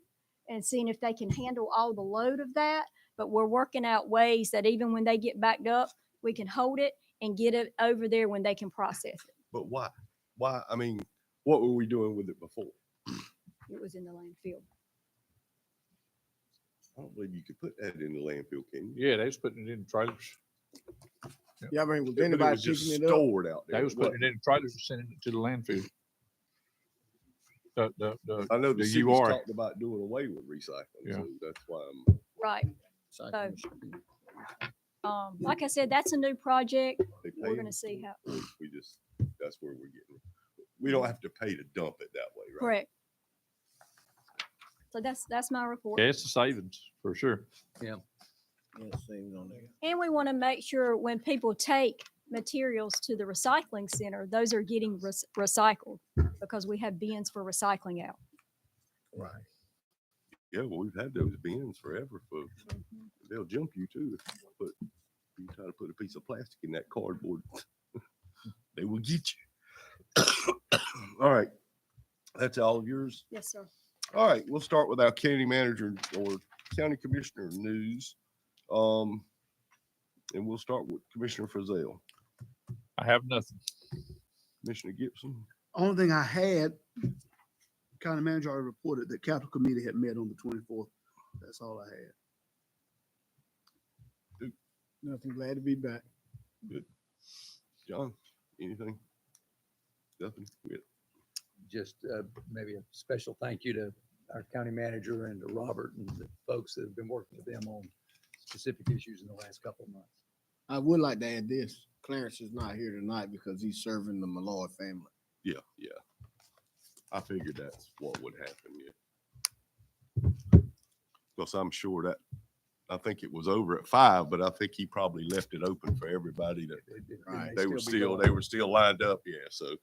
[SPEAKER 16] and seeing if they can handle all the load of that. But we're working out ways that even when they get backed up, we can hold it and get it over there when they can process it.
[SPEAKER 1] But why? Why? I mean, what were we doing with it before?
[SPEAKER 16] It was in the landfill.
[SPEAKER 1] I don't believe you could put that in the landfill, can you?
[SPEAKER 5] Yeah, they was putting it in trailers.
[SPEAKER 6] Yeah, I mean, was
[SPEAKER 1] But it
[SPEAKER 6] anybody
[SPEAKER 1] was just
[SPEAKER 6] picking it up?
[SPEAKER 1] stored out there.
[SPEAKER 5] They was putting it in trailers and sending it to the landfill.
[SPEAKER 1] I know the
[SPEAKER 5] the
[SPEAKER 1] city's
[SPEAKER 5] UR.
[SPEAKER 1] talked about doing away with recycling,
[SPEAKER 5] Yeah.
[SPEAKER 1] so that's why I'm.
[SPEAKER 16] Right.
[SPEAKER 11] So,
[SPEAKER 16] Like I said, that's a new project.
[SPEAKER 1] they
[SPEAKER 16] We're
[SPEAKER 1] pay
[SPEAKER 16] gonna
[SPEAKER 1] them.
[SPEAKER 16] see how,
[SPEAKER 1] We just, that's where we're getting. We don't have to pay to dump it that way, right?
[SPEAKER 16] correct. So that's my report.
[SPEAKER 5] Yeah, it's a savings for sure.
[SPEAKER 6] Yeah, same on there.
[SPEAKER 16] And we want to make sure when people take materials to the recycling center, those are getting recycled because we have bins for recycling out.
[SPEAKER 1] Right. Yeah, well, we've had those bins forever, folks. They'll jump you too. But you try to put a piece of plastic in that cardboard, they will get you. All right. That's all of yours.
[SPEAKER 16] Yes, sir.
[SPEAKER 1] All right, we'll start with our county manager or county commissioner news. And we'll start with Commissioner Frizell.
[SPEAKER 5] I have nothing.
[SPEAKER 1] Commissioner Gibson.
[SPEAKER 2] Only thing I had, county manager already reported that capital committee had met on the 24th. That's all I had.
[SPEAKER 6] Nothing, glad to be back.
[SPEAKER 1] Good. John, anything? Nothing? Good.
[SPEAKER 3] Just maybe a special thank you to our county manager and to Robert and the folks that have been working with them on specific issues in the last couple of months.
[SPEAKER 6] I would like to add this. Clarence is not here tonight because he's serving the Malloy family.
[SPEAKER 1] Yeah, yeah. I figured that's what would happen, yeah. Because I'm sure that, I think it was over at 5, but I think he probably left it open for everybody that
[SPEAKER 6] Right.
[SPEAKER 1] they were still lined up, yeah, so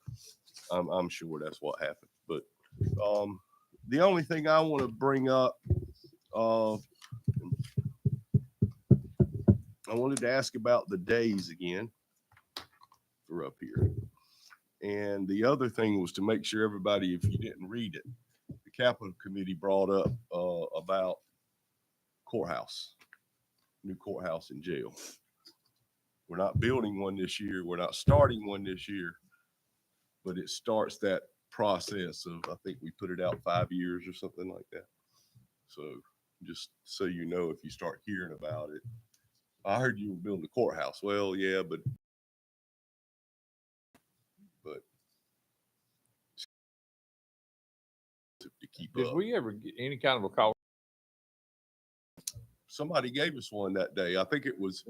[SPEAKER 1] I'm sure that's what happened. But the only thing I want to bring up, I wanted to ask about the days again for up here. And the other thing was to make sure everybody, if you didn't read it, the Capital Committee brought up about courthouse, new courthouse and jail. We're not building one this year. We're not starting one this year, but it starts that process of, I think we put it out 5 years or something like that. So just so you know, if you start hearing about it, I heard you were building a courthouse. Well, yeah, but to keep
[SPEAKER 5] Did
[SPEAKER 1] up.
[SPEAKER 5] we ever get any kind of a call?
[SPEAKER 1] Somebody gave us one that day. I think it was,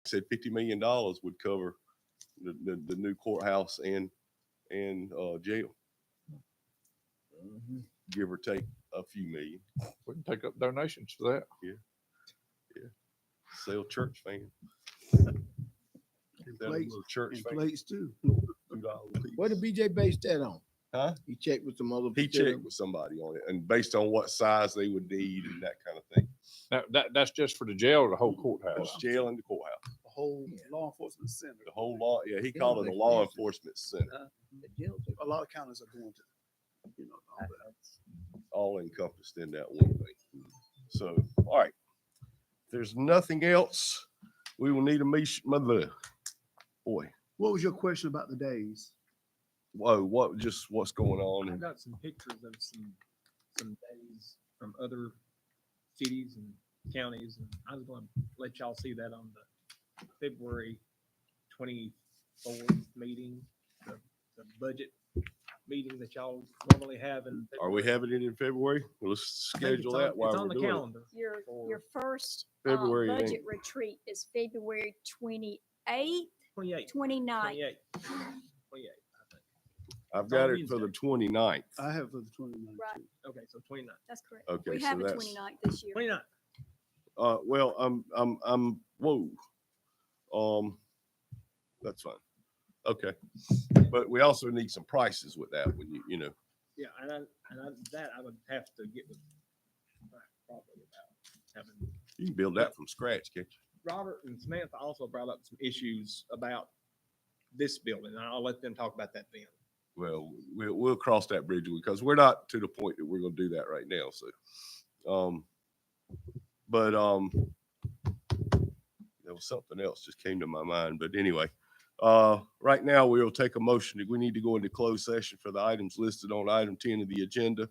[SPEAKER 1] said $50 million would cover the new courthouse and jail. Give or take a few million.
[SPEAKER 5] We can take up donations for that.
[SPEAKER 1] Yeah. Sell church fan.
[SPEAKER 2] And
[SPEAKER 1] Sell a
[SPEAKER 2] plates,
[SPEAKER 1] little church
[SPEAKER 2] and
[SPEAKER 1] fan.
[SPEAKER 2] plates too.
[SPEAKER 1] $2 a piece.
[SPEAKER 6] Where did BJ base that on?
[SPEAKER 1] Huh?
[SPEAKER 6] He checked with some other.
[SPEAKER 1] He checked with somebody on it and based on what size they would need and that kind of thing.
[SPEAKER 5] Now, that's just for the jail or the whole
[SPEAKER 1] That's
[SPEAKER 5] courthouse?
[SPEAKER 1] jail and the courthouse.
[SPEAKER 2] The whole law enforcement center.
[SPEAKER 1] The whole law, yeah, he
[SPEAKER 6] Yeah,
[SPEAKER 1] called it a
[SPEAKER 6] they
[SPEAKER 1] law
[SPEAKER 6] fixed it.
[SPEAKER 1] enforcement center,
[SPEAKER 2] A lot of counties are going to, you know, all that.
[SPEAKER 1] all encompassed in that one thing. So, all right. If there's nothing else, we will need a mother. Boy,
[SPEAKER 2] What was your question about the days?
[SPEAKER 1] whoa, what's going on?
[SPEAKER 13] I've
[SPEAKER 1] And
[SPEAKER 13] got some pictures of some days from other cities and counties, and I was going to let y'all see that on the February 24th meeting, the budget meeting that y'all normally have in.
[SPEAKER 1] are we
[SPEAKER 13] February.
[SPEAKER 1] having it in February? Well, let's
[SPEAKER 13] I think it's
[SPEAKER 1] schedule
[SPEAKER 13] on-
[SPEAKER 1] that while
[SPEAKER 13] It's on
[SPEAKER 1] we're
[SPEAKER 13] the
[SPEAKER 1] doing it.
[SPEAKER 13] calendar.
[SPEAKER 16] Your first
[SPEAKER 1] February, I
[SPEAKER 16] budget
[SPEAKER 1] think.
[SPEAKER 16] retreat is February 28th,
[SPEAKER 13] 28,
[SPEAKER 16] 29th.
[SPEAKER 13] 28, 28, I think.
[SPEAKER 1] I've
[SPEAKER 13] It's
[SPEAKER 1] got
[SPEAKER 13] on
[SPEAKER 1] it for the
[SPEAKER 13] Wednesday.
[SPEAKER 1] 29th.
[SPEAKER 2] I have for the 29th.
[SPEAKER 16] Right,
[SPEAKER 13] Okay, so 29.
[SPEAKER 16] that's correct.
[SPEAKER 1] Okay,
[SPEAKER 16] We
[SPEAKER 1] so
[SPEAKER 16] have a
[SPEAKER 1] that's-
[SPEAKER 16] 29th this year.
[SPEAKER 13] 29.
[SPEAKER 1] Well, whoa. That's fine. Okay. But we also need some prices with that when you know.
[SPEAKER 13] Yeah, that I would have to get with Frank probably about having.
[SPEAKER 1] You can build that from scratch, can't you?
[SPEAKER 13] Robert and Samantha also brought up some issues about this building, and I'll let them talk about that then.
[SPEAKER 1] Well, we'll cross that bridge because we're not to the point that we're gonna do that right now, so. But there was something else just came to my mind, but anyway. Right now, we'll take a motion that we need to go into closed session for the items listed on item 10 of the agenda.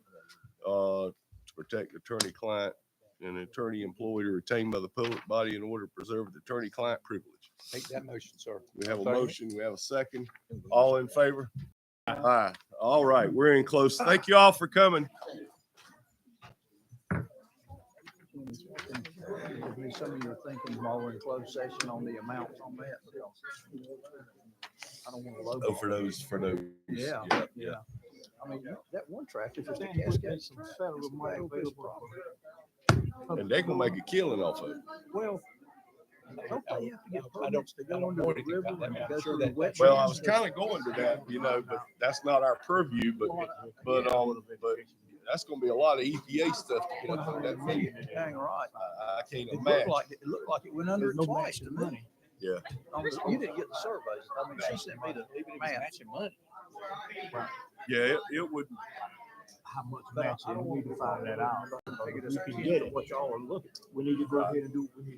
[SPEAKER 1] To protect attorney-client and attorney-employee retained by the public body in order to preserve the attorney-client privilege.
[SPEAKER 3] Make that motion, sir.
[SPEAKER 1] We have a
[SPEAKER 3] Second.
[SPEAKER 1] motion, we have a second. All in favor? Aye. All right, we're in close. Thank you all for coming.
[SPEAKER 11] Some of your thinking while we're in closed session on the amounts on that. I don't want to load.
[SPEAKER 1] Oh, for those.
[SPEAKER 11] Yeah, yeah. I mean, that one tract is just a cascade.
[SPEAKER 1] And they gonna make a killing off of it.
[SPEAKER 11] Well, don't they have to get permits to go under
[SPEAKER 3] know
[SPEAKER 11] the
[SPEAKER 3] anything
[SPEAKER 11] river
[SPEAKER 3] about that,
[SPEAKER 11] and
[SPEAKER 3] but
[SPEAKER 11] go
[SPEAKER 3] I'm sure
[SPEAKER 11] through the
[SPEAKER 3] that-
[SPEAKER 11] wetlands?
[SPEAKER 1] Well, I was kind of going to that, but that's not our purview, but that's gonna be a lot of EPA stuff to get up on that thing.
[SPEAKER 11] Dang right.
[SPEAKER 1] I can't
[SPEAKER 11] It
[SPEAKER 1] imagine.
[SPEAKER 11] looked like it went under it twice to me.
[SPEAKER 1] Yeah.
[SPEAKER 11] You didn't get the surveys. I mean, she sent me the math.
[SPEAKER 1] Yeah, it would.
[SPEAKER 6] How much
[SPEAKER 11] But I
[SPEAKER 6] matching,
[SPEAKER 11] don't
[SPEAKER 6] we
[SPEAKER 11] want
[SPEAKER 6] need to find that out.
[SPEAKER 11] I figure
[SPEAKER 6] We
[SPEAKER 11] this
[SPEAKER 6] can
[SPEAKER 11] is
[SPEAKER 6] get it.
[SPEAKER 11] what y'all are looking.
[SPEAKER 6] We need to go ahead and do what we need